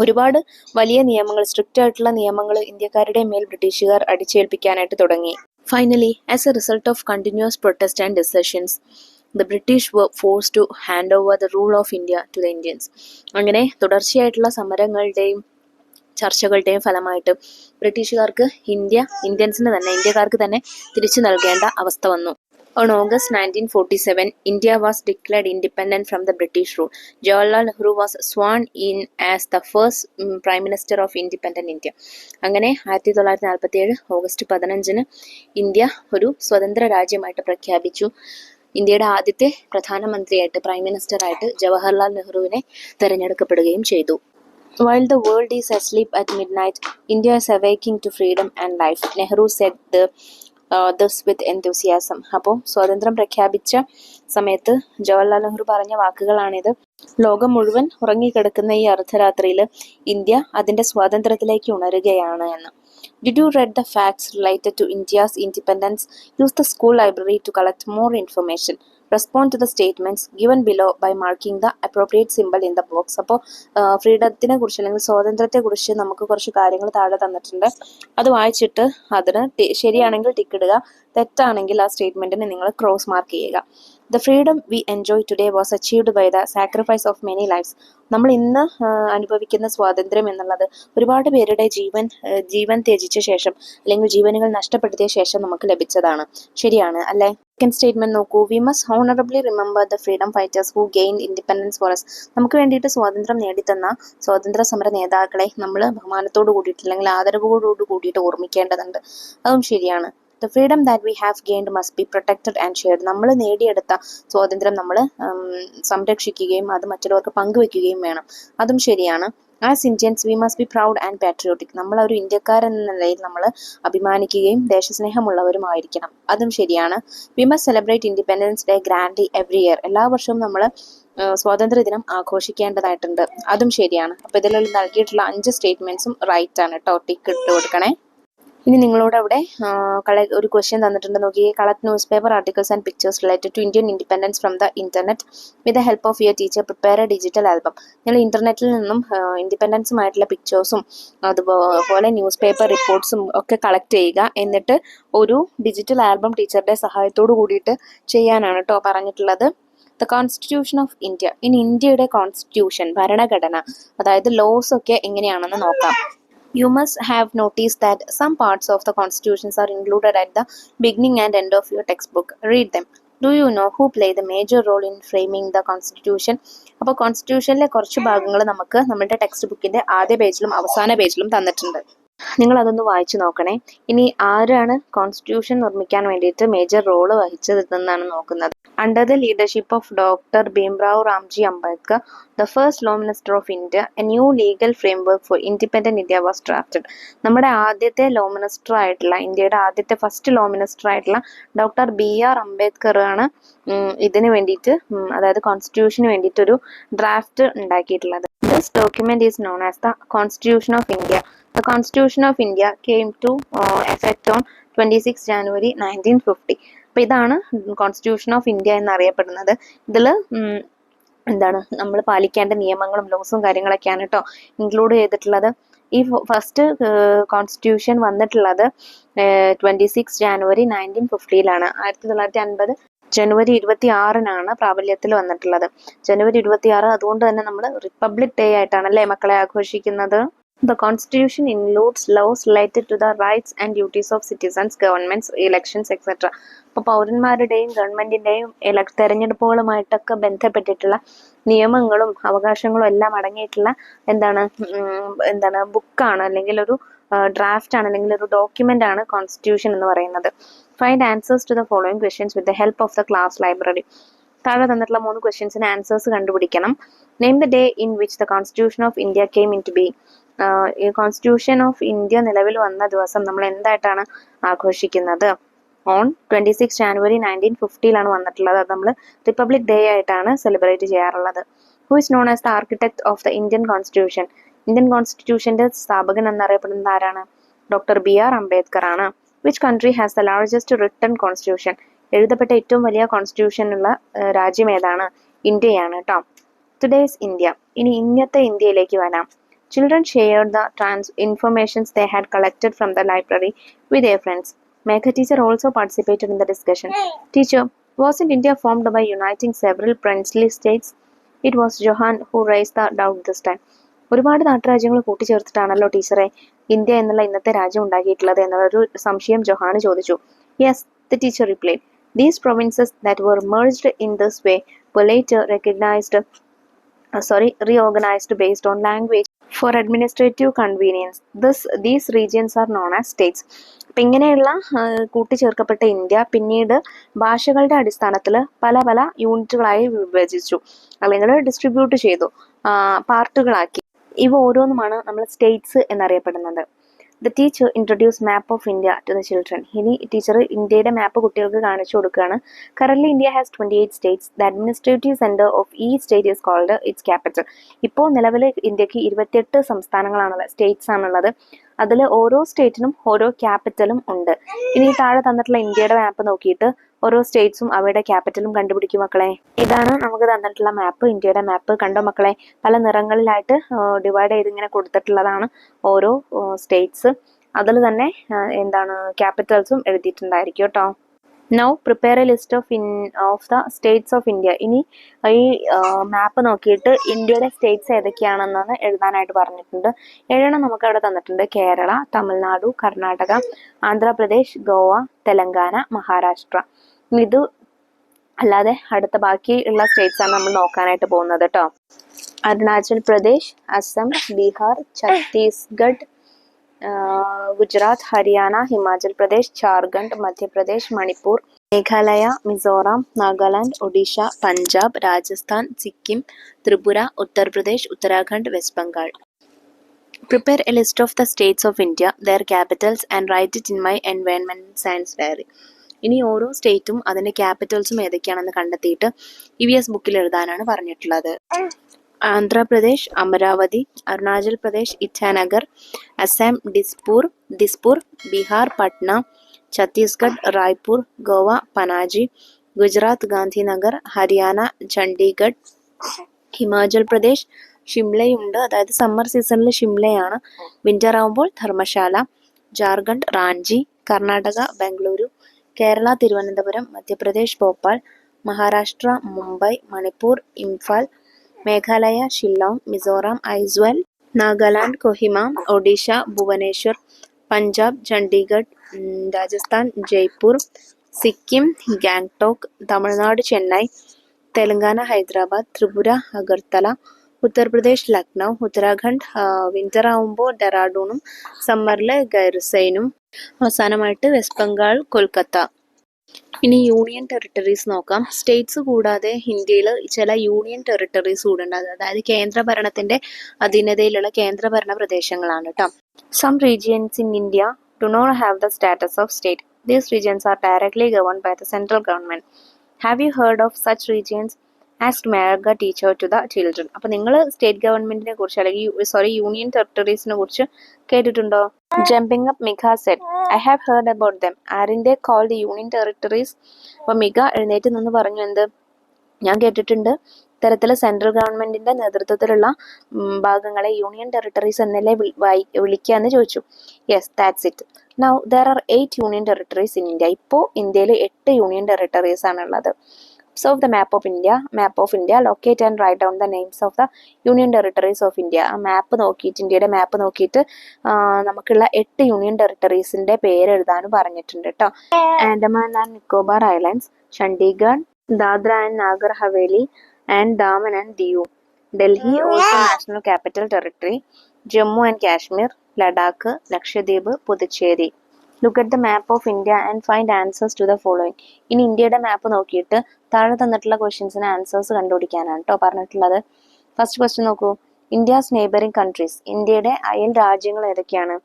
ഒരുപാട് വലിയ നിയമങ്ങൾ, സ്ട്രിക്റ്റ് ആയിട്ടുള്ള നിയമങ്ങൾ ഇന്ത്യക്കാരുടെ മേൽ ബ്രിട്ടീഷുകാർ അടിച്ചേൽപ്പിക്കാനായിട്ട് തുടങ്ങി. Finally, as a result of continuous protest and decisions, the British were forced to hand over the rule of India to the Indians. അങ്ങനെ തുടർച്ചയായിട്ടുള്ള സമരങ്ങളുടെയും ചർച്ചകളുടെയും ഫലമായിട്ട് ബ്രിട്ടീഷുകാർക്ക് ഇന്ത്യക്കാർക്ക് തന്നെ തിരിച്ചു നൽകേണ്ട അവസ്ഥ വന്നു. On August 1947, India was declared independent from the British rule. Jawaharlal Nehru was sworn in as the first Prime Minister of independent India. അങ്ങനെ 1947 ഓഗസ്റ്റ് 15 ഇന്ത്യ ഒരു സ്വതന്ത്ര രാജ്യമായിട്ട് പ്രഖ്യാപിച്ചു. ഇന്ത്യയുടെ ആദ്യത്തെ പ്രധാനമന്ത്രിയായിട്ട്, പ്രൈം മിനിസ്റ്ററായിട്ട് ജവഹർലാൽ നെഹ്റുവിനെ തിരഞ്ഞെടുക്കപ്പെടുകയും ചെയ്തു. While the world is asleep at midnight, India is awaking to freedom and life. Nehru said this with enthusiasm. അപ്പോൾ സ്വാതന്ത്ര്യം പ്രഖ്യാപിച്ച സമയത്ത് ജവഹർലാൽ നെഹ്റു പറഞ്ഞ വാക്കുകളാണിത്. ലോകം മുഴുവൻ ഉറങ്ങിക്കിടക്കുന്ന ഈ അർദ്ധരാത്രിയിൽ ഇന്ത്യ അതിൻ്റെ സ്വാതന്ത്ര്യത്തിലേക്ക് ഉണരുകയാണ് എന്ന്. Did you read the facts related to India's independence? Use the school library to collect more information. Respond to the statements given below by marking the appropriate symbol in the box. അപ്പോൾ ഫ്രീഡത്തിനെ കുറിച്ച് അല്ലെങ്കിൽ സ്വാതന്ത്ര്യത്തെ കുറിച്ച് നമുക്ക് കുറച്ച് കാര്യങ്ങൾ താഴെ തന്നിട്ടുണ്ട്. അത് വായിച്ചിട്ട് അതിന് ശരിയാണെങ്കിൽ ടിക്ക് ഇടുക, തെറ്റാണെങ്കിൽ ആ സ്റ്റേറ്റ്മെന്റിന് നിങ്ങൾ ക്രോസ് മാർക്ക് ചെയ്യുക. The freedom we enjoy today was achieved by the sacrifice of many lives. നമ്മൾ ഇന്ന് അനുഭവിക്കുന്ന സ്വാതന്ത്ര്യം എന്നുള്ളത് ഒരുപാട് പേരുടെ ജീവൻ ത്യജിച്ച ശേഷം അല്ലെങ്കിൽ ജീവനുകൾ നഷ്ടപ്പെടുത്തിയ ശേഷം നമുക്ക് ലഭിച്ചതാണ്. ശരിയാണ് അല്ലേ? സെക്കൻഡ് സ്റ്റേറ്റ്മെന്റ് നോക്കൂ. We must honourably remember the freedom fighters who gain independence for us. നമുക്ക് വേണ്ടിയിട്ട് സ്വാതന്ത്ര്യം നേടിത്തന്ന സ്വാതന്ത്ര്യ സമര നേതാക്കളെ നമ്മൾ ബഹുമാനത്തോട് കൂടിയിട്ട് അല്ലെങ്കിൽ ആദരവോട് കൂടിയിട്ട് ഓർമ്മിക്കേണ്ടതുണ്ട്. അതും ശരിയാണ്. The freedom that we have gained must be protected and shared. നമ്മൾ നേടിയെടുത്ത സ്വാതന്ത്ര്യം നമ്മൾ സംരക്ഷിക്കുകയും അത് മറ്റുള്ളവർക്ക് പങ്കുവെക്കുകയും വേണം. അതും ശരിയാണ്. As Indians we must be proud and patriotic. നമ്മളൊരു ഇന്ത്യക്കാരെന്ന നിലയിൽ നമ്മൾ അഭിമാനിക്കുകയും ദേശസ്നേഹമുള്ളവരുമായിരിക്കണം. അതും ശരിയാണ്. We must celebrate independence day grandly every year. എല്ലാ വർഷവും നമ്മൾ സ്വാതന്ത്ര്യദിനം ആഘോഷിക്കേണ്ടതായിട്ടുണ്ട്. അതും ശരിയാണ്. അപ്പോൾ ഇതിൽ നൽകിയിട്ടുള്ള 5 സ്റ്റേറ്റ്മെന്റ്സും റൈറ്റ് ആണ് കേട്ടോ. ടിക്ക് ഇട്ട് കൊടുക്കണേ. ഇനി നിങ്ങളോട് അവിടെ ഒരു ക്വസ്റ്റ്യൻ തന്നിട്ടുണ്ട്. നോക്കി. Collect newspaper articles and pictures related to Indian independence from the internet with the help of your teacher prepare a digital album. നിങ്ങൾ ഇന്റർനെറ്റിൽ നിന്നും ഇൻഡിപെൻഡൻസുമായിട്ടുള്ള പിക്ചേഴ്സും അതുപോലെ ന്യൂസ് പേപ്പർ റിപ്പോർട്ട്സും ഒക്കെ കളക്ട് ചെയ്യുക. എന്നിട്ട് ഒരു ഡിജിറ്റൽ ആൽബം ടീച്ചറുടെ സഹായത്തോടു കൂടിയിട്ട് ചെയ്യാനാണ് കേട്ടോ പറഞ്ഞിട്ടുള്ളത്. The constitution of India. ഇനി ഇന്ത്യയുടെ കോൺസ്റ്റിറ്റ്യൂഷൻ, ഭരണഘടന, അതായത് ലോസ് ഒക്കെ എങ്ങനെയാണെന്ന് നോക്കാം. You must have noticed that some parts of the constitutions are included at the beginning and end of your textbook. Read them. Do you know who played the major role in framing the constitution? അപ്പോൾ കോൺസ്റ്റിറ്റ്യൂഷനിലെ കുറച്ച് ഭാഗങ്ങൾ നമുക്ക് നമ്മുടെ text ബുക്കിന്റെ ആദ്യ പേജിലും അവസാന പേജിലും തന്നിട്ടുണ്ട്. നിങ്ങൾ അതൊന്ന് വായിച്ചു നോക്കണേ. ഇനി ആരാണ് കോൺസ്റ്റിറ്റ്യൂഷൻ നിർമ്മിക്കാൻ വേണ്ടിയിട്ട് മേജർ റോള് വഹിച്ചതെന്നാണ് നോക്കുന്നത്. Under the leadership of Dr. Bhimrao Ramji Ambedkar, the first Law Minister of India, a new legal framework for independent India was drafted. നമ്മുടെ ആദ്യത്തെ ലോ മിനിസ്റ്റർ ആയിട്ടുള്ള, ഇന്ത്യയുടെ ആദ്യത്തെ ഫസ്റ്റ് ലോ മിനിസ്റ്റർ ആയിട്ടുള്ള doctor BR Ambedkar ആണ് ഇതിന് വേണ്ടിയിട്ട്, അതായത് കോൺസ്റ്റിറ്റ്യൂഷന് വേണ്ടിയിട്ടൊരു ഡ്രാഫ്റ്റ് ഉണ്ടാക്കിയിട്ടുള്ളത്. This document is known as the Constitution of India. The Constitution of India came to effect on 26 January 1950. അപ്പോൾ ഇതാണ് കോൺസ്റ്റിറ്റ്യൂഷൻ ഓഫ് ഇന്ത്യ എന്നറിയപ്പെടുന്നത്. ഇതിൽ എന്താണ് നമ്മൾ പാലിക്കേണ്ട നിയമങ്ങളും ലോസും കാര്യങ്ങളൊക്കെയാണ് കേട്ടോ ഇൻക്ലൂഡ് ചെയ്തിട്ടുള്ളത്. ഈ ഫസ്റ്റ് കോൺസ്റ്റിറ്റ്യൂഷൻ വന്നിട്ടുള്ളത് 26 ജാനുവരി 1950 1950 ജനുവരി 26 പ്രാബല്യത്തിൽ വന്നിട്ടുള്ളത്. ജനുവരി 26, അതുകൊണ്ട് തന്നെ നമ്മൾ റിപ്പബ്ലിക് ഡേ ആയിട്ടാണല്ലേ മക്കളെ ആഘോഷിക്കുന്നത്. The Constitution includes laws related to the rights and duties of citizens, governments, elections, etc. അപ്പോൾ പൗരന്മാരുടെയും ഗവൺമെന്റിന്റെയും തെരഞ്ഞെടുപ്പുകളുമായിട്ടൊക്കെ ബന്ധപ്പെട്ടിട്ടുള്ള നിയമങ്ങളും അവകാശങ്ങളും എല്ലാം അടങ്ങിയിട്ടുള്ള എന്താണ് ബുക്കാണ്, അല്ലെങ്കിൽ ഒരു ഡ്രാഫ്റ്റ് ആണ്, അല്ലെങ്കിൽ ഒരു ഡോക്യുമെന്റ് ആണ് കോൺസ്റ്റിറ്റ്യൂഷൻ എന്ന് പറയുന്നത്. Find answers to the following questions with the help of the class library. താഴെ തന്നിട്ടുള്ള 3 ക്വസ്റ്റ്യൻസിന് ആൻസേഴ്സ് കണ്ടുപിടിക്കണം. Name the day in which the constitution of India came into be. ഈ കോൺസ്റ്റിറ്റ്യൂഷൻ ഓഫ് ഇന്ത്യ നിലവിൽ വന്ന ദിവസം നമ്മൾ എന്തായിട്ടാണ് ആഘോഷിക്കുന്നത്? ഓൺ 26 ജാനുവരി 1950 വന്നിട്ടുള്ളത്. അത് നമ്മൾ റിപ്പബ്ലിക് ഡേ ആയിട്ടാണ് സെലിബ്രേറ്റ് ചെയ്യാറുള്ളത്. Who is known as the architect of the Indian constitution. Indian കോൺസ്റ്റിറ്റ്യൂഷന്റെ സ്ഥാപകൻ എന്നറിയപ്പെടുന്നത് ആരാണ്? ഡോക്ടർ BR അംബേദ്കർ ആണ്. Which country has the largest written constitution. എഴുതപ്പെട്ട ഏറ്റവും വലിയ കോൺസ്റ്റിറ്റ്യൂഷൻ ഉള്ള രാജ്യം ഏതാണ്? ഇന്ത്യയാണ് കേട്ടോ. Today's India. ഇനി ഇന്നത്തെ ഇന്ത്യയിലേക്ക് വരാം. Children shared the informations they had collected from the library with their friends. Megha teacher also participated in the discussion. Teacher, wasn't India formed by uniting several princely states? It was Johan who raised the doubt this time. ഒരുപാട് നാട്ടുരാജ്യങ്ങൾ കൂട്ടിച്ചേർത്തിട്ടാണല്ലോ ടീച്ചറെ India എന്നുള്ള ഇന്നത്തെ രാജ്യം ഉണ്ടാക്കിയിട്ടുള്ളത് എന്നുള്ളൊരു സംശയം ജൊഹാന് ചോദിച്ചു. Yes, the teacher replied. These provinces that were merged in this way were later reorganized based on language for administrative convenience. These regions are known as states. അപ്പം ഇങ്ങനെയുള്ള കൂട്ടിച്ചേർക്കപ്പെട്ട ഇന്ത്യ പിന്നീട് ഭാഷകളുടെ അടിസ്ഥാനത്തിൽ പല പല യൂണിറ്റുകളായി വിഭജിച്ചു, അല്ലെങ്കിൽ ഡിസ്ട്രിബ്യൂട്ട് ചെയ്തു, പാർട്ടുകളാക്കി. ഇവ ഓരോന്നുമാണ് നമ്മൾ സ്റ്റേറ്റ്സ് എന്നറിയപ്പെടുന്നത്. The teacher introduced map of India to the children. ഇനി ടീച്ചർ ഇന്ത്യയുടെ മാപ്പ് കുട്ടികൾക്ക് കാണിച്ചു കൊടുക്കുകയാണ്. Currently India has 28 states. The administrative center of each state is called its capital. ഇപ്പോൾ നിലവിൽ ഇന്ത്യക്ക് 28 സംസ്ഥാനങ്ങളാണുള്ളത്, സ്റ്റേറ്റ്സ് ആണുള്ളത്. അതിൽ ഓരോ സ്റ്റേറ്റിനും ഓരോ ക്യാപിറ്റലും ഉണ്ട്. ഇനി താഴെ തന്നിട്ടുള്ള ഇന്ത്യയുടെ മാപ്പ് നോക്കിയിട്ട് ഓരോ സ്റ്റേറ്റ്സും അവയുടെ ക്യാപിറ്റലും കണ്ടുപിടിക്കും മക്കളെ. ഇതാണ് നമുക്ക് തന്നിട്ടുള്ള മാപ്പ്, ഇന്ത്യയുടെ മാപ്പ്. കണ്ടോ മക്കളെ, പല നിറങ്ങളിലായിട്ട് ഡിവൈഡ് ചെയ്ത് ഇങ്ങനെ കൊടുത്തിട്ടുള്ളതാണ് ഓരോ സ്റ്റേറ്റ്സ്. അതിൽ തന്നെ ക്യാപിറ്റൽസും എഴുതിയിട്ടുണ്ടായിരിക്കും കേട്ടോ. Now prepare A list of the States of India. ഇനി ഈ മാപ്പ് നോക്കിയിട്ട് ഇന്ത്യയുടെ സ്റ്റേറ്റ്സ് ഏതൊക്കെയാണെന്നാണ് എഴുതാനായിട്ട് പറഞ്ഞിട്ടുണ്ട്. ഏഴെണ്ണം നമുക്ക് അവിടെ തന്നിട്ടുണ്ട്. കേരള, തമിഴ്നാടു, കർണാടക, ആന്ധ്രാപ്രദേശ്, ഗോവ, തെലങ്കാന, മഹാരാഷ്ട്ര. ഇത് അല്ലാതെ അടുത്ത ബാക്കി ഉള്ള സ്റ്റേറ്റ്സ് ആണ് നമ്മൾ നോക്കാനായിട്ട് പോകുന്നത് കേട്ടോ. Arunachal Pradesh, Assam, Bihar, Chhattisgarh, Gujarat, Haryana, Himachal Pradesh, Jharkhand, Madhya Pradesh, Manipur, Meghalaya, Mizoram, Nagaland, Odisha, Punjab, Rajasthan, Sikkim, Tripura, Uttar Pradesh, Uttarakhand, west Bengal. Prepare a list of the states of India, their capitals and write it in my environment science diary. ഇനി ഓരോ സ്റ്റേറ്റും അതിന്റെ ക്യാപിറ്റൽസും ഏതൊക്കെയാണെന്ന് കണ്ടെത്തിയിട്ട് EVS ബുക്കിൽ എഴുതാനാണ് പറഞ്ഞിട്ടുള്ളത്. ആന്ധ്രാപ്രദേശ് അമരാവതി, അരുണാചൽ പ്രദേശ് ഇറ്റാനഗർ, അസം ദിസ്പൂർ, ബീഹാർ പട്ന, ഛത്തീസ്ഗഡ് റായ്പൂർ, ഗോവ പനാജി, ഗുജറാത്ത് ഗാന്ധിനഗർ, ഹരിയാന ചണ്ഡീഗഡ്, ഹിമാചൽ പ്രദേശ് ഷിംലയുണ്ട്, അതായത് സമ്മർ സീസണിൽ ഷിംലയാണ്, വിന്റർ ആവുമ്പോൾ ധർമ്മശാല, ജാർഖണ്ഡ് റാഞ്ചി, കർണാടക ബംഗളൂരു, കേരള തിരുവനന്തപുരം, മധ്യപ്രദേശ് ഭോപ്പാൽ, മഹാരാഷ്ട്ര മുംബൈ, മണിപ്പൂർ ഇംഫാൽ, മേഘാലയ ഷില്ലോങ്, മിസോറാം ഐസ്വാൾ, നാഗാലാൻഡ് കൊഹിമ, ഒഡീഷ ഭുവനേശ്വർ, പഞ്ചാബ് ചണ്ഡീഗഡ്, രാജസ്ഥാൻ ജയ്പൂർ, സിക്കിം ഗാംഗ്ടോക്ക്, തമിഴ്നാട് ചെന്നൈ, തെലങ്കാന ഹൈദരാബാദ്, ത്രിപുര അഗർത്തല, ഉത്തർപ്രദേശ് ലക്നൗ, ഉത്തരാഖണ്ഡ് വിന്റർ ആവുമ്പോൾ ഡെറാഡൂണും സമ്മറിൽ ഗൈർസൈനും, അവസാനമായിട്ട് വെസ്റ്റ് ബംഗാൾ കൊൽക്കത്ത. ഇനി യൂണിയൻ ടെറിട്ടറീസ് നോക്കാം. സ്റ്റേറ്റ്സ് കൂടാതെ ഇന്ത്യയിൽ ചില യൂണിയൻ ടെറിട്ടറീസ് കൂടെ ഉണ്ട്, അതായത് കേന്ദ്രഭരണത്തിന്റെ അധീനതയിലുള്ള കേന്ദ്രഭരണ പ്രദേശങ്ങളാണ് കേട്ടോ. Some regions in India do not have the status of state. These regions are directly governed by the central government. Have you heard of such regions? Asked Megha teacher to the children. അപ്പൊ നിങ്ങൾ state ഗവൺമെന്റിനെ കുറിച്ച് അല്ലെങ്കിൽ union ടെറിട്ടറീസിനെ കുറിച്ച് കേട്ടിട്ടുണ്ടോ? Jumping up Mikha said, I have heard about them. ആരിന്റെ called union territories? അപ്പൊ മിഖ എഴുന്നേറ്റ് നിന്ന് പറഞ്ഞു എന്ത്? ഞാൻ കേട്ടിട്ടുണ്ട് ഇത്തരത്തില് സെൻട്രൽ ഗവൺമെന്റിന്റെ നേതൃത്വത്തിലുള്ള ഭാഗങ്ങളെ യൂണിയൻ ടെറിട്ടറീസ് എന്നല്ലേ വിളിക്കുക എന്ന് ചോദിച്ചു. Yes, that's it. Now there are 8 union territories in India. ഇപ്പോൾ ഇന്ത്യയിൽ 8 യൂണിയൻ ടെറിട്ടറീസ് ആണുള്ളത്. Observe the map of India, locate and write down the names of the union territories of India. ആ മാപ്പ് നോക്കിയിട്ട് ഇന്ത്യയുടെ മാപ്പ് നോക്കിയിട്ട് നമുക്കുള്ള 8 യൂണിയൻ ടെറിട്ടറീസിന്റെ പേര് എഴുതാനും പറഞ്ഞിട്ടുണ്ട് കേട്ടോ. Andaman and Nicobar islands, Chandigarh, Dadra and Nagar Haveli and Daman and Diu. Delhi also national capital territory. Jammu and Kashmir, Ladakh, Lakshadweep, Puducherry. Look at the map of India and find answers to the following. ഇനി ഇന്ത്യയുടെ മാപ്പ് നോക്കിയിട്ട് താഴെ തന്നിട്ടുള്ള ക്വസ്റ്റ്യൻസിന് ആൻസേഴ്സ് കണ്ടുപിടിക്കാനാണ് കേട്ടോ പറഞ്ഞിട്ടുള്ളത്. ഫസ്റ്റ് ക്വസ്റ്റ്യൻ നോക്കൂ. India's neighbouring countries. ഇന്ത്യയുടെ അയൽ രാജ്യങ്ങൾ ഏതൊക്കെയാണ്?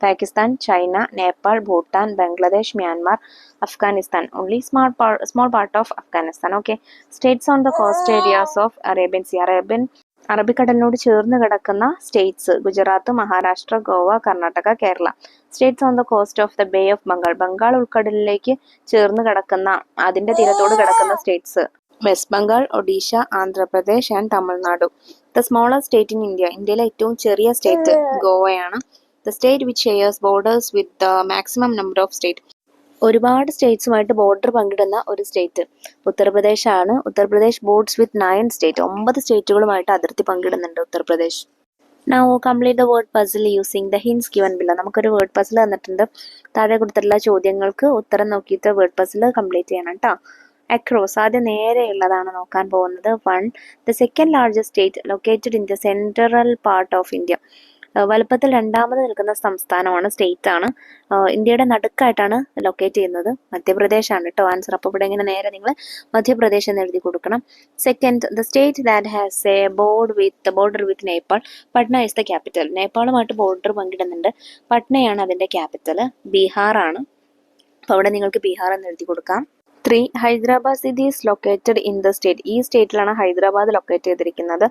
Pakistan, China, Nepal, Bhutan, Bangladesh, Myanmar, Afghanistan. Only small part of Afghanistan. Okay. States on the coast areas of Arabian sea. അറബിക്കടലിനോട് ചേർന്ന് കിടക്കുന്ന states: Gujarat, Maharashtra, Goa, Karnataka, Kerala. States on the cost of the bay of Bengal. Bengal ഉൾക്കടലിലേക്ക് ചേർന്ന് കിടക്കുന്ന, അതിന്റെ തീരത്തോട് കിടക്കുന്ന states: West Bengal, Odisha, Andhra Pradesh and Tamil Nadu. The smallest state in India. ഇന്ത്യയിലെ ഏറ്റവും ചെറിയ സ്റ്റേറ്റ് ഗോവയാണ്. The state which shares borders with the maximum number of state. ഒരുപാട് സ്റ്റേറ്റ്സുമായിട്ട് ബോർഡർ പങ്കിടുന്ന ഒരു സ്റ്റേറ്റ് ഉത്തർപ്രദേശ് ആണ്. Uttar Pradesh borders with 9 state. 9 സ്റ്റേറ്റുകളുമായിട്ട് അതിർത്തി പങ്കിടുന്നുണ്ട് Uttar Pradesh. Now complete the word puzzle using the hints given below. നമുക്കൊരു വേർഡ് പസിൽ തന്നിട്ടുണ്ട്. താഴെ കൊടുത്തിട്ടുള്ള ചോദ്യങ്ങൾക്ക് ഉത്തരം നോക്കിയിട്ട് വേർഡ് പസിൽ കംപ്ലീറ്റ് ചെയ്യണം കേട്ടോ. അക്രോസ്, ആദ്യം നേരെയുള്ളതാണ് നോക്കാൻ പോകുന്നത്. 1. The second largest state located in the central part of India. വലുപ്പത്തിൽ രണ്ടാമത് നിൽക്കുന്ന സംസ്ഥാനമാണ്, സ്റ്റേറ്റ് ആണ്. ഇന്ത്യയുടെ നടുക്കായിട്ടാണ് ലൊക്കേറ്റ് ചെയ്യുന്നത്. മധ്യപ്രദേശ് ആണ് കേട്ടോ ആൻസർ. അപ്പോൾ ഇവിടെ ഇങ്ങനെ നേരെ നിങ്ങൾ മധ്യപ്രദേശ് എന്ന് എഴുതി കൊടുക്കണം. Second, the state that has a border with Nepal. Patna is the capital. നേപ്പാളുമായിട്ട് ബോർഡർ പങ്കിടുന്നുണ്ട്. പട്നയാണ് അതിന്റെ ക്യാപിറ്റൽ. ബീഹാർ ആണ്. അപ്പോൾ അവിടെ നിങ്ങൾക്ക് ബീഹാർ എന്ന് എഴുതി കൊടുക്കാം. 3. Hyderabad city is located in the state. ഈ സ്റ്റേറ്റിലാണ് ഹൈദരാബാദ് ലൊക്കേറ്റ് ചെയ്തിരിക്കുന്നത്.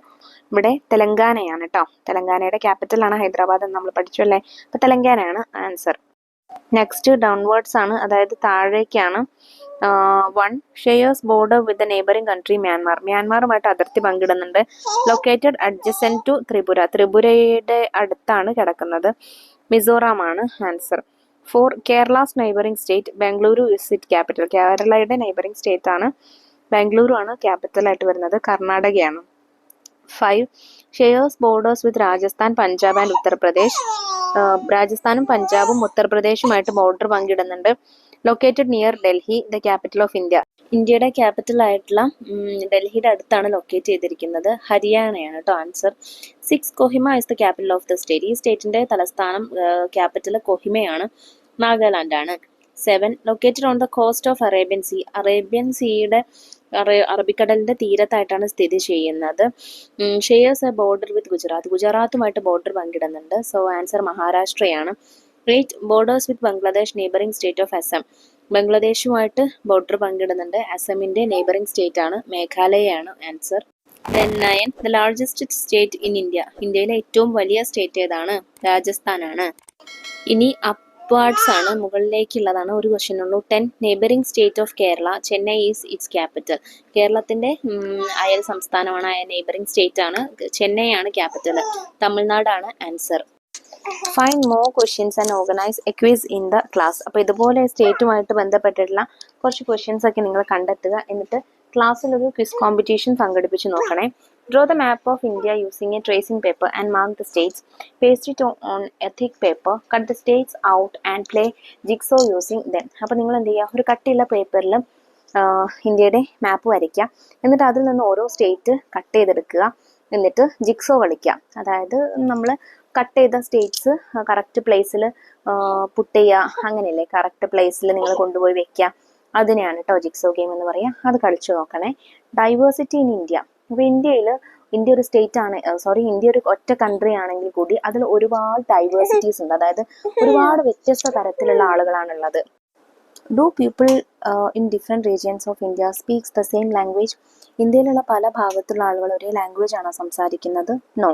ഇവിടെ തെലങ്കാനയാണ് കേട്ടോ. തെലങ്കാനയുടെ ക്യാപിറ്റലാണ് ഹൈദരാബാദ് എന്ന് നമ്മൾ പഠിച്ചു അല്ലേ. അപ്പൊ തെലങ്കാനയാണ് ആൻസർ. നെക്സ്റ്റ് ഡൗൺവേർഡ്സ് ആണ്, അതായത് താഴേക്കാണ്. 1. Shares border with the neighbouring country Myanmar. മ്യാൻമാറുമായിട്ട് അതിർത്തി പങ്കിടുന്നുണ്ട്. Located adjacent to Tripura. ത്രിപുരയുടെ അടുത്താണ് കിടക്കുന്നത്. മിസോറാം ആണ് answer. 4. Kerala's neighbouring state Bengaluru is it capital. കേരളയുടെ നൈബറിംഗ് സ്റ്റേറ്റ് ആണ് ബാംഗ്ലൂരു ആണ് ക്യാപിറ്റൽ ആയിട്ട് വരുന്നത്. കർണാടകയാണ്. 5. Shares borders with Rajasthan, Punjab and Uttar Pradesh. രാജസ്ഥാനും പഞ്ചാബും ഉത്തർപ്രദേശുമായിട്ട് ബോർഡർ പങ്കിടുന്നുണ്ട്. Located near Delhi, the capital of India. ഇന്ത്യയുടെ ക്യാപിറ്റൽ ആയിട്ടുള്ള ഡൽഹിയുടെ അടുത്താണ് ലൊക്കേറ്റ് ചെയ്തിരിക്കുന്നത്. ഹരിയാനയാണ് കേട്ടോ answer. 6. Kohima is the capital of the state. ഈ സ്റ്റേറ്റിന്റെ തലസ്ഥാനം ക്യാപിറ്റൽ കൊഹിമയാണ്. നാഗാലാൻഡ് ആണ്. 7. Located on the cost of Arabian sea. Arabian സീയുടെ അറബിക്കടലിന്റെ തീരത്തായിട്ടാണ് സ്ഥിതി ചെയ്യുന്നത്. Shares a border with Gujarat. ഗുജറാത്തുമായിട്ട് ബോർഡർ പങ്കിടുന്നുണ്ട്. സോ ആൻസർ മഹാരാഷ്ട്രയാണ്. 8. Borders with Bangladesh, neighbouring state of Assam. ബംഗ്ലാദേശുമായിട്ട് ബോർഡർ പങ്കിടുന്നുണ്ട്. അസമിന്റെ നെയ്ബറിംഗ് സ്റ്റേറ്റ് ആണ് മേഘാലയയാണ് answer. 9. The largest state in India. ഇന്ത്യയിലെ ഏറ്റവും വലിയ സ്റ്റേറ്റ് ഏതാണ്? രാജസ്ഥാനാണ്. ഇനി അപ്വാർഡ്സ് ആണ്, മുകളിലേക്കുള്ളതാണ്. ഒരു ക്വസ്റ്റ്യൻ ഉള്ളൂ. 10. Neighbouring state of Kerala, Chennai is its capital. കേരളത്തിന്റെ അയൽ സംസ്ഥാനമാണ്, നെയ്ബറിംഗ് സ്റ്റേറ്റ് ആണ്, ചെന്നൈ ആണ് ക്യാപിറ്റൽ. തമിഴ്നാടാണ് answer. Find more questions and organise a quiz in the class. അപ്പോൾ ഇതുപോലെ സ്റ്റേറ്റുമായിട്ട് ബന്ധപ്പെട്ടിട്ടുള്ള കുറച്ച് ക്വസ്റ്റ്യൻസ് ഒക്കെ നിങ്ങൾ കണ്ടെത്തുക. എന്നിട്ട് ക്ലാസ്സിൽ ഒരു ക്വിസ് കോമ്പറ്റീഷൻ സംഘടിപ്പിച്ച് നോക്കണേ. Draw the map of India using a tracing paper and mark the states. Paste it on a thick paper. Cut the states out and play jigsaw using them. അപ്പോൾ നിങ്ങൾ എന്ത് ചെയ്യുക? ഒരു കട്ടിയുള്ള പേപ്പറിൽ ഇന്ത്യയുടെ മാപ്പ് വരയ്ക്കുക. എന്നിട്ട് അതിൽ നിന്ന് ഓരോ സ്റ്റേറ്റ് കട്ട് ചെയ്തെടുക്കുക. എന്നിട്ട് ജിക്സോ കളിക്കുക. അതായത് നമ്മൾ കട്ട് ചെയ്ത സ്റ്റേറ്റ്സ് കറക്റ്റ് പ്ലേസിൽ പുട്ട് ചെയ്യുക, അങ്ങനെയല്ലേ? കറക്റ്റ് പ്ലേസിൽ നിങ്ങൾ കൊണ്ടുപോയി വെക്കുക. അതിനെയാണ് കേട്ടോ ജിക്സോ ഗെയിം എന്ന് പറയുക. അത് കളിച്ചു നോക്കണേ. Diversity in India. അപ്പോൾ ഇന്ത്യ ഒരു സ്റ്റേറ്റ് ആണ്, ഇന്ത്യ ഒരു ഒറ്റ കൺട്രി ആണെങ്കിൽ കൂടി അതിൽ ഒരുപാട് ഡൈവേഴ്സിറ്റീസ് ഉണ്ട്. അതായത് ഒരുപാട് വ്യത്യസ്ത തരത്തിലുള്ള ആളുകളാണുള്ളത്. Do people in different regions of India speaks the same language. ഇന്ത്യയിലുള്ള പല ഭാഗത്തുള്ള ആളുകൾ ഒരേ ലാംഗ്വേജ് ആണോ സംസാരിക്കുന്നത്? No.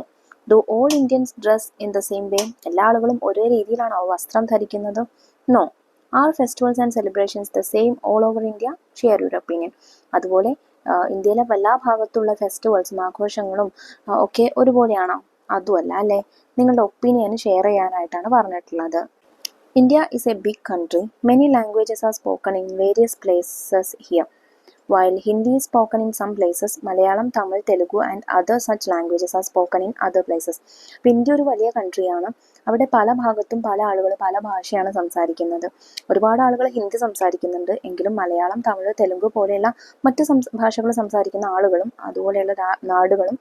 Do all Indians dress in the same way. എല്ലാ ആളുകളും ഒരേ രീതിയിലാണോ വസ്ത്രം ധരിക്കുന്നത്? No. Are festivals and celebrations the same all over India? Share your opinion. അതുപോലെ ഇന്ത്യയിലെ എല്ലാ ഭാഗത്തുള്ള ഫെസ്റ്റിവൽസും ആഘോഷങ്ങളും ഒക്കെ ഒരുപോലെയാണോ? അതുമല്ല അല്ലേ. നിങ്ങളുടെ ഒപ്പീനിയൻ ഷെയർ ചെയ്യാനായിട്ടാണ് പറഞ്ഞിട്ടുള്ളത്. India is a big country. Many languages are spoken in various places here. While Hindi is spoken in some places, Malayalam, Tamil, Telugu and other such languages are spoken in other places. അപ്പോൾ India ഒരു വലിയ കൺട്രിയാണ്. അവിടെ പല ഭാഗത്തും പല ആളുകൾ പല ഭാഷയാണ് സംസാരിക്കുന്നത്. ഒരുപാട് ആളുകൾ ഹിന്ദി സംസാരിക്കുന്നുണ്ട്. എങ്കിലും മലയാളം, തമിഴ്, തെലുങ്ക് പോലെയുള്ള മറ്റ് ഭാഷകൾ സംസാരിക്കുന്ന ആളുകളും അതുപോലെയുള്ള നാടുകളും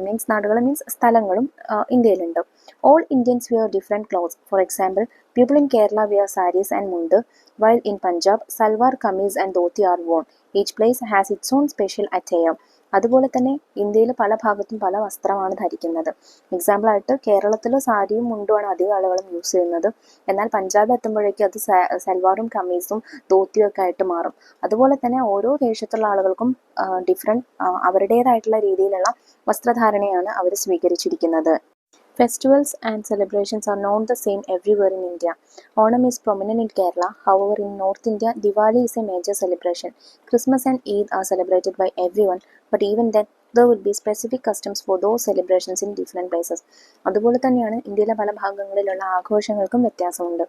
മീൻസ് സ്ഥലങ്ങളും ഇന്ത്യയിലുണ്ട്. All Indians wear different clothes. For example, people in Kerala wear saris and mundu, while in Punjab, salwar kameez and dhoti are worn. Each place has its own special attire. അതുപോലെ തന്നെ ഇന്ത്യയിൽ പല ഭാഗത്തും പല വസ്ത്രമാണ് ധരിക്കുന്നത്. എക്സാമ്പിൾ ആയിട്ട് കേരളത്തിൽ സാരിയും മുണ്ടുമാണ് അധികം ആളുകളും യൂസ് ചെയ്യുന്നത്. എന്നാൽ പഞ്ചാബിൽ എത്തുമ്പോഴേക്കും അത് സൽവാറും കമീസും ധോത്തിയും ഒക്കെ ആയിട്ട് മാറും. അതുപോലെ തന്നെ ഓരോ ദേശത്തുള്ള ആളുകൾക്കും അവരുടേതായിട്ടുള്ള രീതിയിലുള്ള വസ്ത്രധാരണയാണ് അവർ സ്വീകരിച്ചിരിക്കുന്നത്. Festivals and celebrations are not the same everywhere in India. Onam is prominent in Kerala. However, in North India, Diwali is a major celebration. Christmas and Eid are celebrated by everyone, but even then, there will be specific customs for those celebrations in different places. അതുപോലെ തന്നെയാണ് ഇന്ത്യയിലെ പല ഭാഗങ്ങളിലുള്ള ആഘോഷങ്ങൾക്കും വ്യത്യാസമുണ്ട്.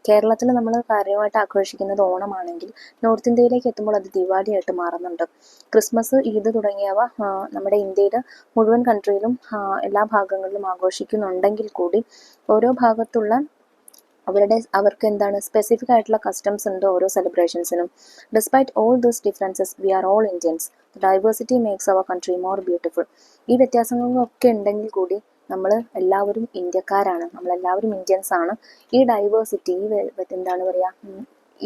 കേരളത്തിൽ നമ്മൾ കാര്യമായിട്ട് ആഘോഷിക്കുന്നത് ഓണമാണെങ്കിൽ നോർത്ത് ഇന്ത്യയിലേക്ക് എത്തുമ്പോൾ അത് ദിവാലി ആയിട്ട് മാറുന്നുണ്ട്. ക്രിസ്മസ്, ഈദ് തുടങ്ങിയവ നമ്മുടെ ഇന്ത്യയിൽ മുഴുവൻ കൺട്രിയിലും എല്ലാ ഭാഗങ്ങളിലും ആഘോഷിക്കുന്നുണ്ടെങ്കിൽ കൂടി ഓരോ ഭാഗത്തുള്ള അവർക്ക് എന്താണ് സ്പെസിഫിക് ആയിട്ടുള്ള കസ്റ്റംസ് ഉണ്ട് ഓരോ സെലിബ്രേഷൻസിനും. Despite all these differences we are all Indians. Diversity makes our country more beautiful. ഈ വ്യത്യാസങ്ങളൊക്കെ ഉണ്ടെങ്കിൽ കൂടി നമ്മൾ എല്ലാവരും ഇന്ത്യക്കാരാണ്, നമ്മളെല്ലാവരും ഇന്ത്യൻസ് ആണ്. ഈ ഡൈവേഴ്സിറ്റി എന്താണ് പറയുക,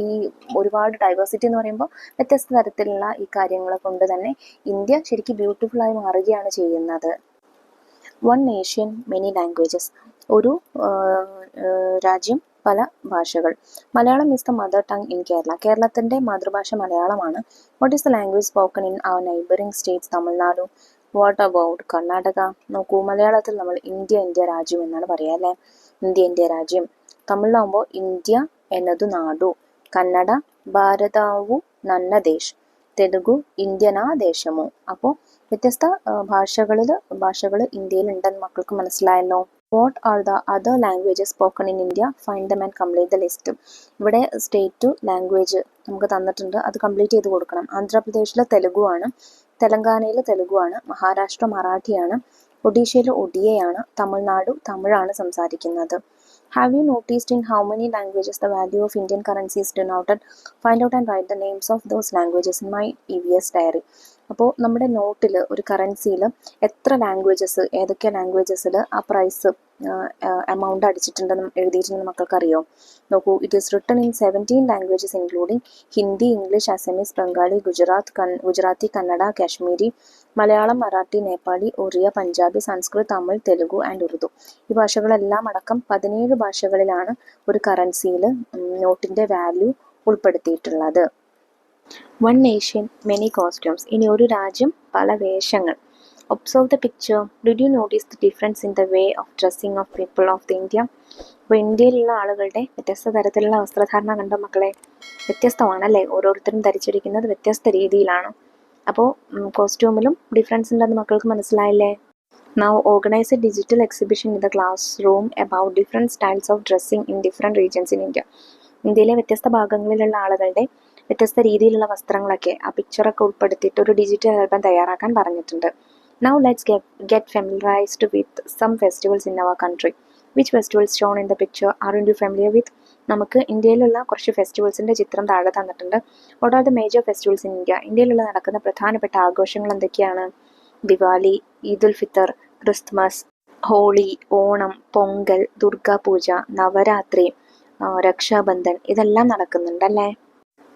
ഈ ഒരുപാട് ഡൈവേഴ്സിറ്റി എന്ന് പറയുമ്പോൾ വ്യത്യസ്ത തരത്തിലുള്ള ഈ കാര്യങ്ങളെ കൊണ്ട് തന്നെ ഇന്ത്യ ശരിക്കും ബ്യൂട്ടിഫുള്ളായി മാറുകയാണ് ചെയ്യുന്നത്. One nation many languages. ഒരു രാജ്യം പല ഭാഷകൾ. Malayalam is the mother tongue in Kerala. കേരളത്തിൻ്റെ മാതൃഭാഷ മലയാളമാണ്. What is the language spoken in our neighbouring States Tamil Nadu? What about Karnataka? നോക്കൂ, മലയാളത്തിൽ നമ്മൾ ഇന്ത്യ രാജ്യം എന്നാണ് പറയുക അല്ലേ. ഇന്ത്യ രാജ്യം. തമിഴിലാവുമ്പോൾ ഇന്ത്യ എന്നതു നാടു. കന്നഡ ഭാരതാവു നന്ന ദേശ്. തെലുഗു ഇന്ത്യനാ ദേശമോ. അപ്പോൾ വ്യത്യസ്ത ഭാഷകൾ ഇന്ത്യയിൽ ഉണ്ടെന്ന് മക്കൾക്ക് മനസ്സിലായല്ലോ. What are the other languages spoken in India, find them and complete the list. ഇവിടെ സ്റ്റേറ്റ് ലാംഗ്വേജ് നമുക്ക് തന്നിട്ടുണ്ട്, അത് കംപ്ലീറ്റ് ചെയ്ത് കൊടുക്കണം. ആന്ധ്രാപ്രദേശിലെ തെലുഗു ആണ്, തെലങ്കാനയിൽ തെലുഗു ആണ്, മഹാരാഷ്ട്ര മറാഠിയാണ്, ഒഡീഷയിൽ ഒഡിയയാണ്, തമിഴ്നാടു തമിഴാണ് സംസാരിക്കുന്നത്. Have you noticed in how many languages the value of Indian currency is denoted? Find out and write the names of those languages in my EVS diary. അപ്പോൾ നമ്മുടെ നോട്ടിൽ ഒരു കറൻസിയിൽ എത്ര ലാംഗ്വേജസ്, ഏതൊക്കെ ലാംഗ്വേജസിൽ ആ പ്രൈസ് എമൗണ്ട് അടിച്ചിട്ടുണ്ടെന്ന് എഴുതിയിട്ടുണ്ടെന്ന് മക്കൾക്കറിയോ? നോക്കൂ, it is written in 17 languages including Hindi, English, Assamese, Bengali, Gujarati, Kannada, Kashmiri, Malayalam, Marathi, Nepali, Oriya, Punjabi, Sanskrit, Tamil, Telugu and Urdu. ഈ ഭാഷകളെല്ലാം അടക്കം 17 ഭാഷകളിലാണ് ഒരു കറൻസിയിൽ നോട്ടിൻ്റെ വാല്യൂ ഉൾപ്പെടുത്തിയിട്ടുള്ളത്. One nation many costumes. ഇനി ഒരു രാജ്യം പല വേഷങ്ങൾ. Observe the picture. Did you notice the difference in the way of dressing of people of the India? അപ്പോൾ ഇന്ത്യയിലുള്ള ആളുകളുടെ വ്യത്യസ്ത തരത്തിലുള്ള വസ്ത്രധാരണ കണ്ടോ മക്കളെ? വ്യത്യസ്തമാണല്ലേ? ഓരോരുത്തരും ധരിച്ചിരിക്കുന്നത് വ്യത്യസ്ത രീതിയിലാണ്. അപ്പോൾ കോസ്റ്റ്യൂമിലും ഡിഫറൻസ് ഉണ്ടെന്ന് മക്കൾക്ക് മനസ്സിലായില്ലേ? Now organize a digital exhibition in the classroom about different styles of dressing in different regions in India. ഇന്ത്യയിലെ വ്യത്യസ്ത ഭാഗങ്ങളിലുള്ള ആളുകളുടെ വ്യത്യസ്ത രീതിയിലുള്ള വസ്ത്രങ്ങളൊക്കെ ആ പിക്ചറൊക്കെ ഉൾപ്പെടുത്തിയിട്ട് ഒരു ഡിജിറ്റൽ ആൽബം തയ്യാറാക്കാൻ പറഞ്ഞിട്ടുണ്ട്. Now let's get familiarized with some festivals in our country. Which festivals shown in the picture aren't you familiar with? നമുക്ക് ഇന്ത്യയിലുള്ള കുറച്ച് ഫെസ്റ്റിവൽസിൻ്റെ ചിത്രം താഴെ തന്നിട്ടുണ്ട്. What are the major festivals in India? ഇന്ത്യയിലുള്ള നടക്കുന്ന പ്രധാനപ്പെട്ട ആഘോഷങ്ങൾ എന്തൊക്കെയാണ്? ദിവാലി, ഈദുൽ ഫിത്തർ, ക്രിസ്മസ്, ഹോളി, ഓണം, പൊങ്കൽ, ദുർഗാപൂജ, നവരാത്രി, രക്ഷാബന്ധൻ, ഇതെല്ലാം നടക്കുന്നുണ്ടല്ലേ.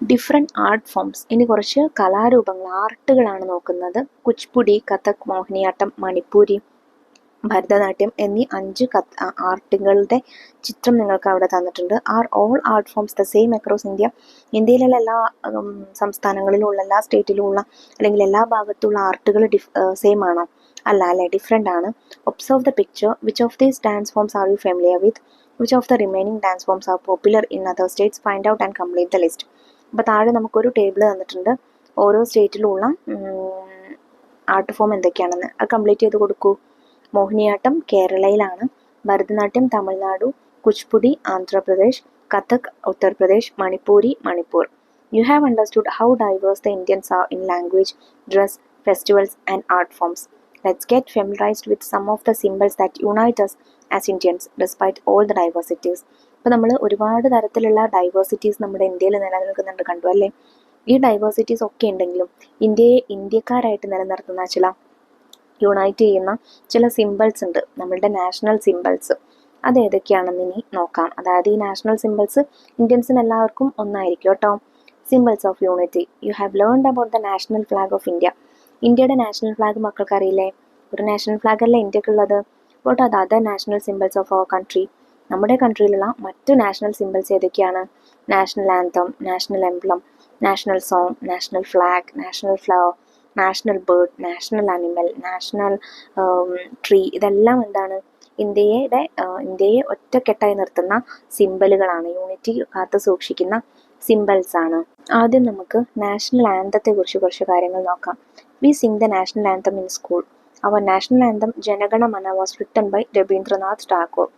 Different art forms. ഇനി കുറച്ച് കലാരൂപങ്ങൾ, ആർട്ടുകളാണ് നോക്കുന്നത്. കുച്ചിപ്പുടി, കഥക്, മോഹിനിയാട്ടം, മണിപ്പൂരി, ഭരതനാട്യം എന്നീ 5 ആർട്ടുകളുടെ ചിത്രം നിങ്ങൾക്ക് അവിടെ തന്നിട്ടുണ്ട്. Are all art forms the same across India? ഇന്ത്യയിലുള്ള എല്ലാ സംസ്ഥാനങ്ങളിലുള്ള, എല്ലാ സ്റ്റേറ്റിലുമുള്ള അല്ലെങ്കിൽ എല്ലാ ഭാഗത്തുള്ള ആർട്ടുകൾ സെയിം ആണോ? അല്ല അല്ലേ, ഡിഫറെൻ്റ് ആണ്. Observe the picture. Which of these dance forms are you familiar with? Which of the remaining dance forms R popular in other States? Find out and complete the list. അപ്പോൾ താഴെ നമുക്കൊരു table തന്നിട്ടുണ്ട്, ഓരോ സ്റ്റേറ്റിലുള്ള art form എന്തൊക്കെയാണെന്ന് അത് complete ചെയ്ത് കൊടുക്കൂ. മോഹിനിയാട്ടം കേരളയിലാണ്, Bharatanatyam Tamil Nadu, Kuchipudi Andhra Pradesh, Kathak Uttar Pradesh, Manipuri Manipur. You have understood how diverse the Indians are in language, dress, festivals and art forms. Let's get familiarised with some of the symbols that unite us as Indians despite all the diversities. അപ്പോൾ നമ്മൾ ഒരുപാട് തരത്തിലുള്ള diversities നമ്മുടെ ഇന്ത്യയിൽ നിലനിൽക്കുന്നുണ്ട്, കണ്ടു അല്ലേ? ഈ ഡൈവേഴ്സിറ്റീസ് ഒക്കെ ഉണ്ടെങ്കിലും ഇന്ത്യയെ ഇന്ത്യക്കാരായിട്ട് നിലനിർത്തുന്ന ചില യുണൈറ്റ് ചെയ്യുന്ന ചില സിമ്പിൾസ് ഉണ്ട്, നമ്മളുടെ നാഷണൽ സിമ്പിൾസ്. അത് ഏതൊക്കെയാണെന്ന് ഇനി നോക്കാം. അതായത് ഈ നാഷണൽ സിമ്പിൾസ് ഇന്ത്യൻസിന് എല്ലാവർക്കും ഒന്നായിരിക്കും കേട്ടോ. Symbols of unity. You have learned about the national flag of India. ഇന്ത്യയുടെ നാഷണൽ ഫ്ലാഗ് മക്കൾക്ക് അറിയില്ലേ? ഒരു നാഷണൽ ഫ്ലാഗ് അല്ലേ ഇന്ത്യക്കുള്ളത്. What are the other national symbols of our country? നമ്മുടെ കൺട്രിയിലുള്ള മറ്റു നാഷണൽ സിമ്പിൾസ് ഏതൊക്കെയാണ്? National anthem, national emblem, national song, national flag, national flower, national bird, national animal, national tree. ഇതെല്ലാം എന്താണ്? ഇന്ത്യയെ ഒറ്റക്കെട്ടായി നിർത്തുന്ന സിമ്പലുകളാണ്, യൂണിറ്റി കാത്തു സൂക്ഷിക്കുന്ന സിമ്പിൾസ് ആണ്. ആദ്യം നമുക്ക് നാഷണൽ ആന്തത്തെ കുറിച്ച് കുറച്ച് കാര്യങ്ങൾ നോക്കാം. We sing the national anthem in school. Our national anthem Jana Gana Mana was written by Rabindranath Tagore.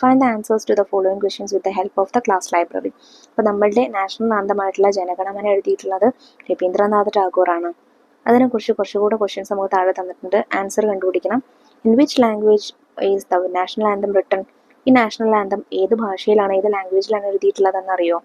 Find the answers to the following questions with the help of the class library. അപ്പോൾ നമ്മളുടെ നാഷണൽ ആന്തമായിട്ടുള്ള ജനഗണമന എഴുതിയിട്ടുള്ളത് രവീന്ദ്രനാഥ് ടാഗോർ ആണ്. അതിനെക്കുറിച്ച് കുറച്ചുകൂടെ ക്വസ്റ്റ്യൻസ് നമുക്ക് താഴെ തന്നിട്ടുണ്ട്, ആൻസർ കണ്ടുപിടിക്കണം. In which language is the national anthem written? ഈ നാഷണൽ ആന്തം ഏത് ഭാഷയിലാണ്, ഏത് ലാംഗ്വേജിലാണ് എഴുതിയിട്ടുള്ളതെന്ന് അറിയോ?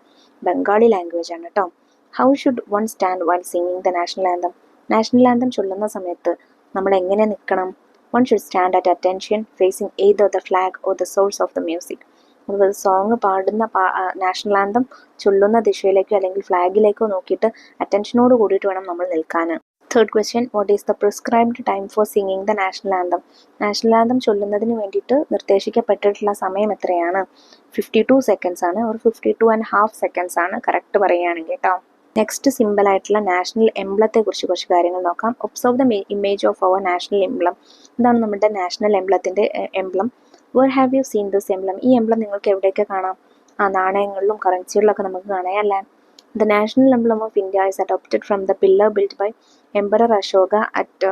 ബംഗാളി ലാംഗ്വേജ് ആണ് കേട്ടോ. How should one stand while singing the national anthem? National anthem ചൊല്ലുന്ന സമയത്ത് നമ്മൾ എങ്ങനെ നിൽക്കണം? One should stand at attention facing either the flag or the source of the music. അപ്പോൾ സോങ് പാടുന്ന നാഷണൽ ആന്തം ചൊല്ലുന്ന ദിശയിലേക്കോ അല്ലെങ്കിൽ ഫ്ലാഗിലേക്കോ നോക്കിയിട്ട് അറ്റൻഷനോട് കൂടിയിട്ട് വേണം നമ്മൾ നിൽക്കാൻ. Third question, what is the prescribed time for singing the national anthem? National anthem ചൊല്ലുന്നതിന് വേണ്ടിയിട്ട് നിർദ്ദേശിക്കപ്പെട്ടിട്ടുള്ള സമയം എത്രയാണ്? 52 സെക്കൻഡ്സ് ആണ്, ഒരു 52.5 സെക്കൻഡ്സ് ആണ് കറക്റ്റ് പറയുകയാണെങ്കിൽ കേട്ടോ. നെക്സ്റ്റ് സിമ്പിൾ ആയിട്ടുള്ള നാഷണൽ എംബ്ലത്തെ കുറിച്ച് കുറച്ച് കാര്യങ്ങൾ നോക്കാം. Observe the image of our national emblem. എന്താണ് നമ്മുടെ നാഷണൽ എംബ്ലത്തിൻ്റെ emblem? Where have you seen this emblem? ഈ എംബ്ലം നിങ്ങൾക്ക് എവിടെയൊക്കെ കാണാം? നാണയങ്ങളിലും കറൻസികളിലൊക്കെ നമുക്ക് കാണാം അല്ലേ? The national emblem of India is adopted from the pillar built by Emperor Ashoka at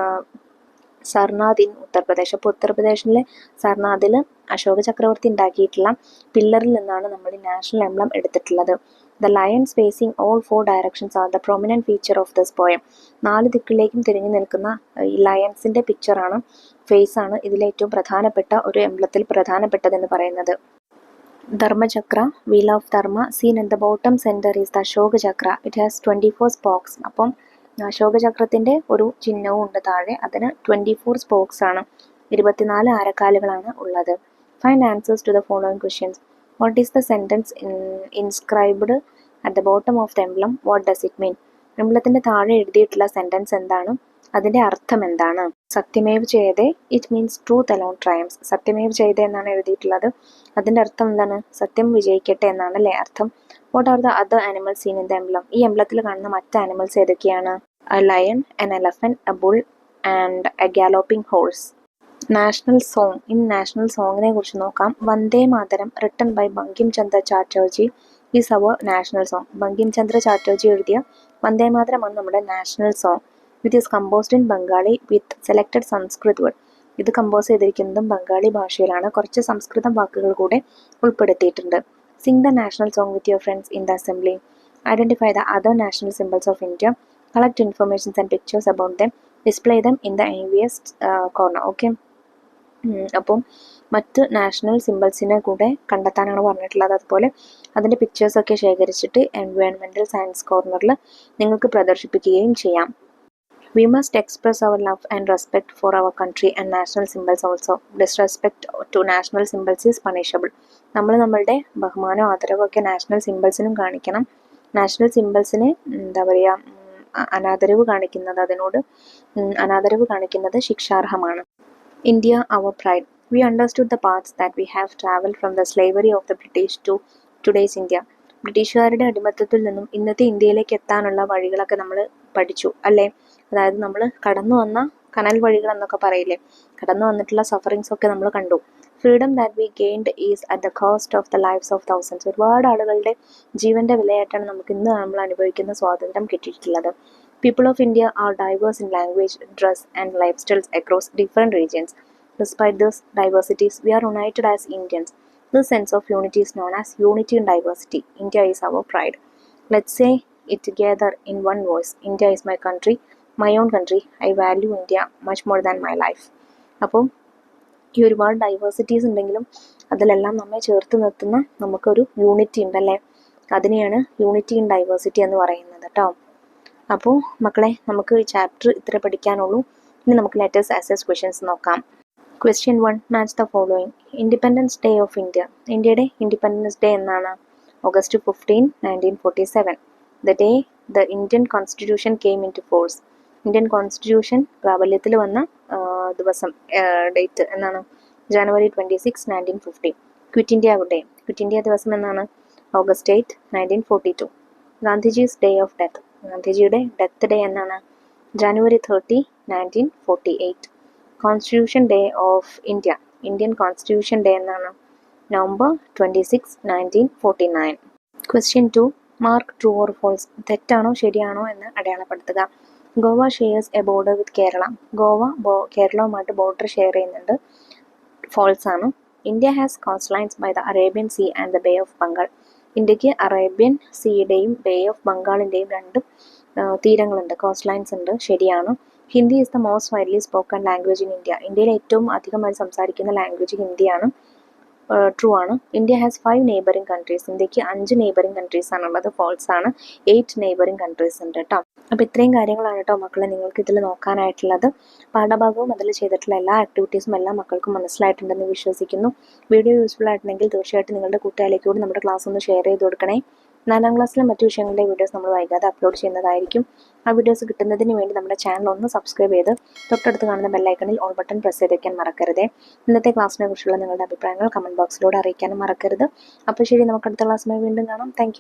Sarnath in Uttar Pradesh. അപ്പോൾ ഉത്തർപ്രദേശിലെ സർനാഥിൽ അശോക ചക്രവർത്തി ഉണ്ടാക്കിയിട്ടുള്ള പില്ലറിൽ നിന്നാണ് നമ്മൾ നാഷണൽ എംബ്ലം എടുത്തിട്ടുള്ളത്. The lions phasing all 4 directions are the prominent feature of this poem. 4 ദിക്കിലേക്കും തിരിഞ്ഞു നിൽക്കുന്ന ഈ ലയൺസിന്റെ പിക്ചറാണ്, ഫേസ് ആണ് ഇതിലെ ഏറ്റവും പ്രധാനപ്പെട്ട ഒരു എംബ്ലത്തിൽ പ്രധാനപ്പെട്ടതെന്ന് പറയുന്നത്. Dharmachakra, wheel of Dharma, seen at the bottom centre is the Ashoka Chakra. It has 24 spokes. അപ്പം അശോക ചക്രത്തിന്റെ ഒരു ചിഹ്നവും ഉണ്ട് താഴെ. അതിന് 24 സ്പോക്സ് ആണ്, 24 ആരക്കാലുകളാണ് ഉള്ളത്. Find answers to the following questions. What is the sentence inscribed at the bottom of the emblem? What does it mean? എംബ്ലത്തിന്റെ താഴെ എഴുതിയിട്ടുള്ള സെന്റൻസ് എന്താണ്? അതിന്റെ അർത്ഥം എന്താണ്? Satyamev Jayate, it means truth alone triumphs. Satyamev Jayate എന്നാണ് എഴുതിയിട്ടുള്ളത്. അതിന്റെ അർത്ഥം എന്താണ്? സത്യം വിജയിക്കട്ടെ എന്നാണ് അല്ലേ അർത്ഥം. What are the other animals seen in the emblem? ഈ എംബ്ലത്തിൽ കാണുന്ന മറ്റ് ആനിമൽസ് ഏതൊക്കെയാണ്? A lion, an elephant, a bull and a galloping horse. National song. ഇൻ നാഷണൽ സോങ്ങിനെ കുറിച്ച് നോക്കാം. Vande Mataram written by Bankim Chandra Chatterjee is our national song. Bankim Chandra Chatterjee എഴുതിയ വന്ദേ മാതരമാണ് നമ്മുടെ national song. It is composed in Bengali with selected Sanskrit word. ഇത് കമ്പോസ് ചെയ്തിരിക്കുന്നതും ബംഗാളി ഭാഷയിലാണ്. കുറച്ച് സംസ്കൃതം വാക്കുകൾ കൂടെ ഉൾപ്പെടുത്തിയിട്ടുണ്ട്. Singh the national song with your friends in the assembly. Identify the other national symbols of India. Collect informations and pictures about them. Display them in the envious corner. Okay, അപ്പം മറ്റ് national സിംബൽസിനെ കൂടെ കണ്ടെത്താനാണ് പറഞ്ഞിട്ടുള്ളത്. അതുപോലെ അതിൻ്റെ പിക്ചേഴ്സൊക്കെ ശേഖരിച്ചിട്ട് എൻവയോൺമെൻറ്റൽ സയൻസ് കോർണറിൽ നിങ്ങൾക്ക് പ്രദർശിപ്പിക്കുകയും ചെയ്യാം. We must express our love and respect for our country and national symbols also. Disrespect to national symbols is punishable. നമ്മൾ നമ്മളുടെ ബഹുമാനവും ആദരവും ഒക്കെ നാഷണൽ സിംബൽസിനും കാണിക്കണം. നാഷണൽ സിംബൽസിന് എന്താ പറയുക, അനാദരവ് കാണിക്കുന്നത് ശിക്ഷാർഹമാണ്. India our pride. We understood the paths that we have traveled from the slavery of the British to today's India. ബ്രിട്ടീഷുകാരുടെ അടിമത്തത്തിൽ നിന്നും ഇന്നത്തെ ഇന്ത്യയിലേക്ക് എത്താനുള്ള വഴികളൊക്കെ നമ്മൾ പഠിച്ചു അല്ലേ. അതായത് നമ്മൾ കടന്നു വന്ന കനൽ വഴികൾ എന്നൊക്കെ പറയില്ലേ, കടന്നു വന്നിട്ടുള്ള സഫറിങ്സ് ഒക്കെ നമ്മൾ കണ്ടു. Freedom that we gained is at the cost of the lifes of thousands. ഒരുപാട് ആളുകളുടെ ജീവന്റെ വിലയായിട്ടാണ് നമുക്ക് ഇന്ന് നമ്മൾ അനുഭവിക്കുന്ന സ്വാതന്ത്ര്യം കിട്ടിയിട്ടുള്ളത്. People of India are diverse in language, dress and lifestyles across different regions. Despite this diversities, we are united as Indians. This sense of unity is known as unity in diversity. India is our pride. Let's say it together in one voice. India is my country, my own country. I value India much more than my life. അപ്പം ഈ ഒരുപാട് diversities ഉണ്ടെങ്കിലും അതിലെല്ലാം നമ്മെ ചേർത്ത് നിർത്തുന്ന നമുക്കൊരു unity ഉണ്ടല്ലേ, അതിനെയാണ് യൂണിറ്റി ഇൻ ഡൈവേഴ്സിറ്റി എന്ന് പറയുന്നത് കേട്ടോ. അപ്പോൾ മക്കളെ, നമുക്ക് ഈ ചാപ്റ്റർ ഇത്ര പഠിക്കാനുള്ളൂ. ഇനി നമുക്ക് ലെറ്റേഴ്സ് ആൻസേഴ്സ് ക്വസ്റ്റ്യൻസ് നോക്കാം. Question 1. Match the following. Independence Day of India. ഇന്ത്യയുടെ ഇൻഡിപെൻഡൻസ് ഡേ എന്നാണ്? August 15, 1947. The day the Indian Constitution came into force. Indian constitution പ്രാബല്യത്തിൽ വന്ന ദിവസം, ഡേറ്റ് എന്നാണ്? January 26, 1950. Quit India Day. Quit India ദിവസം എന്നാണ്? August 8, 1942. Gandhiji's day of death. ഗാന്ധിജിയുടെ death day എന്നാണ്? January 30, 1948. Constitution day of India. Indian constitution day എന്നാണ്? November 26, 1949. Question 2. Mark true or false. തെറ്റാണോ ശരിയാണോ എന്ന് അടയാളപ്പെടുത്തുക. Goa shares a border with Kerala. Goa കേരളവുമായിട്ട് ബോർഡർ ഷെയർ ചെയ്യുന്നുണ്ട്. ഫോൾസ് ആണ്. India has coast lines by the Arabian sea and the bay of Bengal. ഇന്ത്യക്ക് Arabian സീയുടെയും ബേ ഓഫ് ബംഗാളിൻ്റെയും രണ്ട് തീരങ്ങളുണ്ട്, കോസ്റ്റ് ലൈൻസ് ഉണ്ട്. ശരിയാണ്. Hindi is the most widely spoken language in India. ഇന്ത്യയിൽ ഏറ്റവും അധികമായി സംസാരിക്കുന്ന ലാംഗ്വേജ് ഹിന്ദിയാണ്. ട്രൂ ആണ്. India has 5 neighbouring countries. ഇന്ത്യക്ക് 5 നെയ്ബറിംഗ് കൺട്രീസ് ആണുള്ളത്. ഫോൾസ് ആണ്. 8 നെയ്ബറിംഗ് കൺട്രീസ് ഉണ്ട് കേട്ടോ. അപ്പോൾ ഇത്രയും കാര്യങ്ങളാണ് കേട്ടോ മക്കളെ നിങ്ങൾക്ക് ഇതിൽ നോക്കാനായിട്ടുള്ളത്. പാഠഭാഗവും അതിൽ ചെയ്തിട്ടുള്ള എല്ലാ ആക്ടിവിറ്റീസും എല്ലാ മക്കൾക്കും മനസ്സിലായിട്ടുണ്ടെന്ന് വിശ്വസിക്കുന്നു. വീഡിയോ യൂസ്ഫുൾ ആയിട്ടുണ്ടെങ്കിൽ തീർച്ചയായിട്ടും നിങ്ങളുടെ കൂട്ടുകാരിലേക്ക് കൂടി നമ്മുടെ ക്ലാസ് ഒന്ന് ഷെയർ ചെയ്ത് കൊടുക്കണേ. 4ാം ക്ലാസ്സിലെ മറ്റു വിഷയങ്ങളുടെ വീഡിയോസ് നമ്മൾ വൈകാതെ അപ്ലോഡ് ചെയ്യുന്നതായിരിക്കും. ആ വീഡിയോസ് കിട്ടുന്നതിന് വേണ്ടി നമ്മുടെ ചാനൽ ഒന്ന് സബ്സ്ക്രൈബ് ചെയ്ത് തൊട്ടടുത്ത് കാണുന്ന ബെല്ലൈക്കണിൽ ഓൾ ബട്ടൺ പ്രസ് ചെയ്ത് വയ്ക്കാൻ മറക്കരുത്. ഇന്നത്തെ ക്ലാസ്സിനെ കുറിച്ചുള്ള നിങ്ങളുടെ അഭിപ്രായങ്ങൾ കമൻറ്റ് ബോക്സിലൂടെ അറിയിക്കാനും മറക്കരുത്. അപ്പോൾ ശരി, നമുക്ക് അടുത്ത ക്ലാസ്സുമായി വീണ്ടും കാണാം. താങ്ക്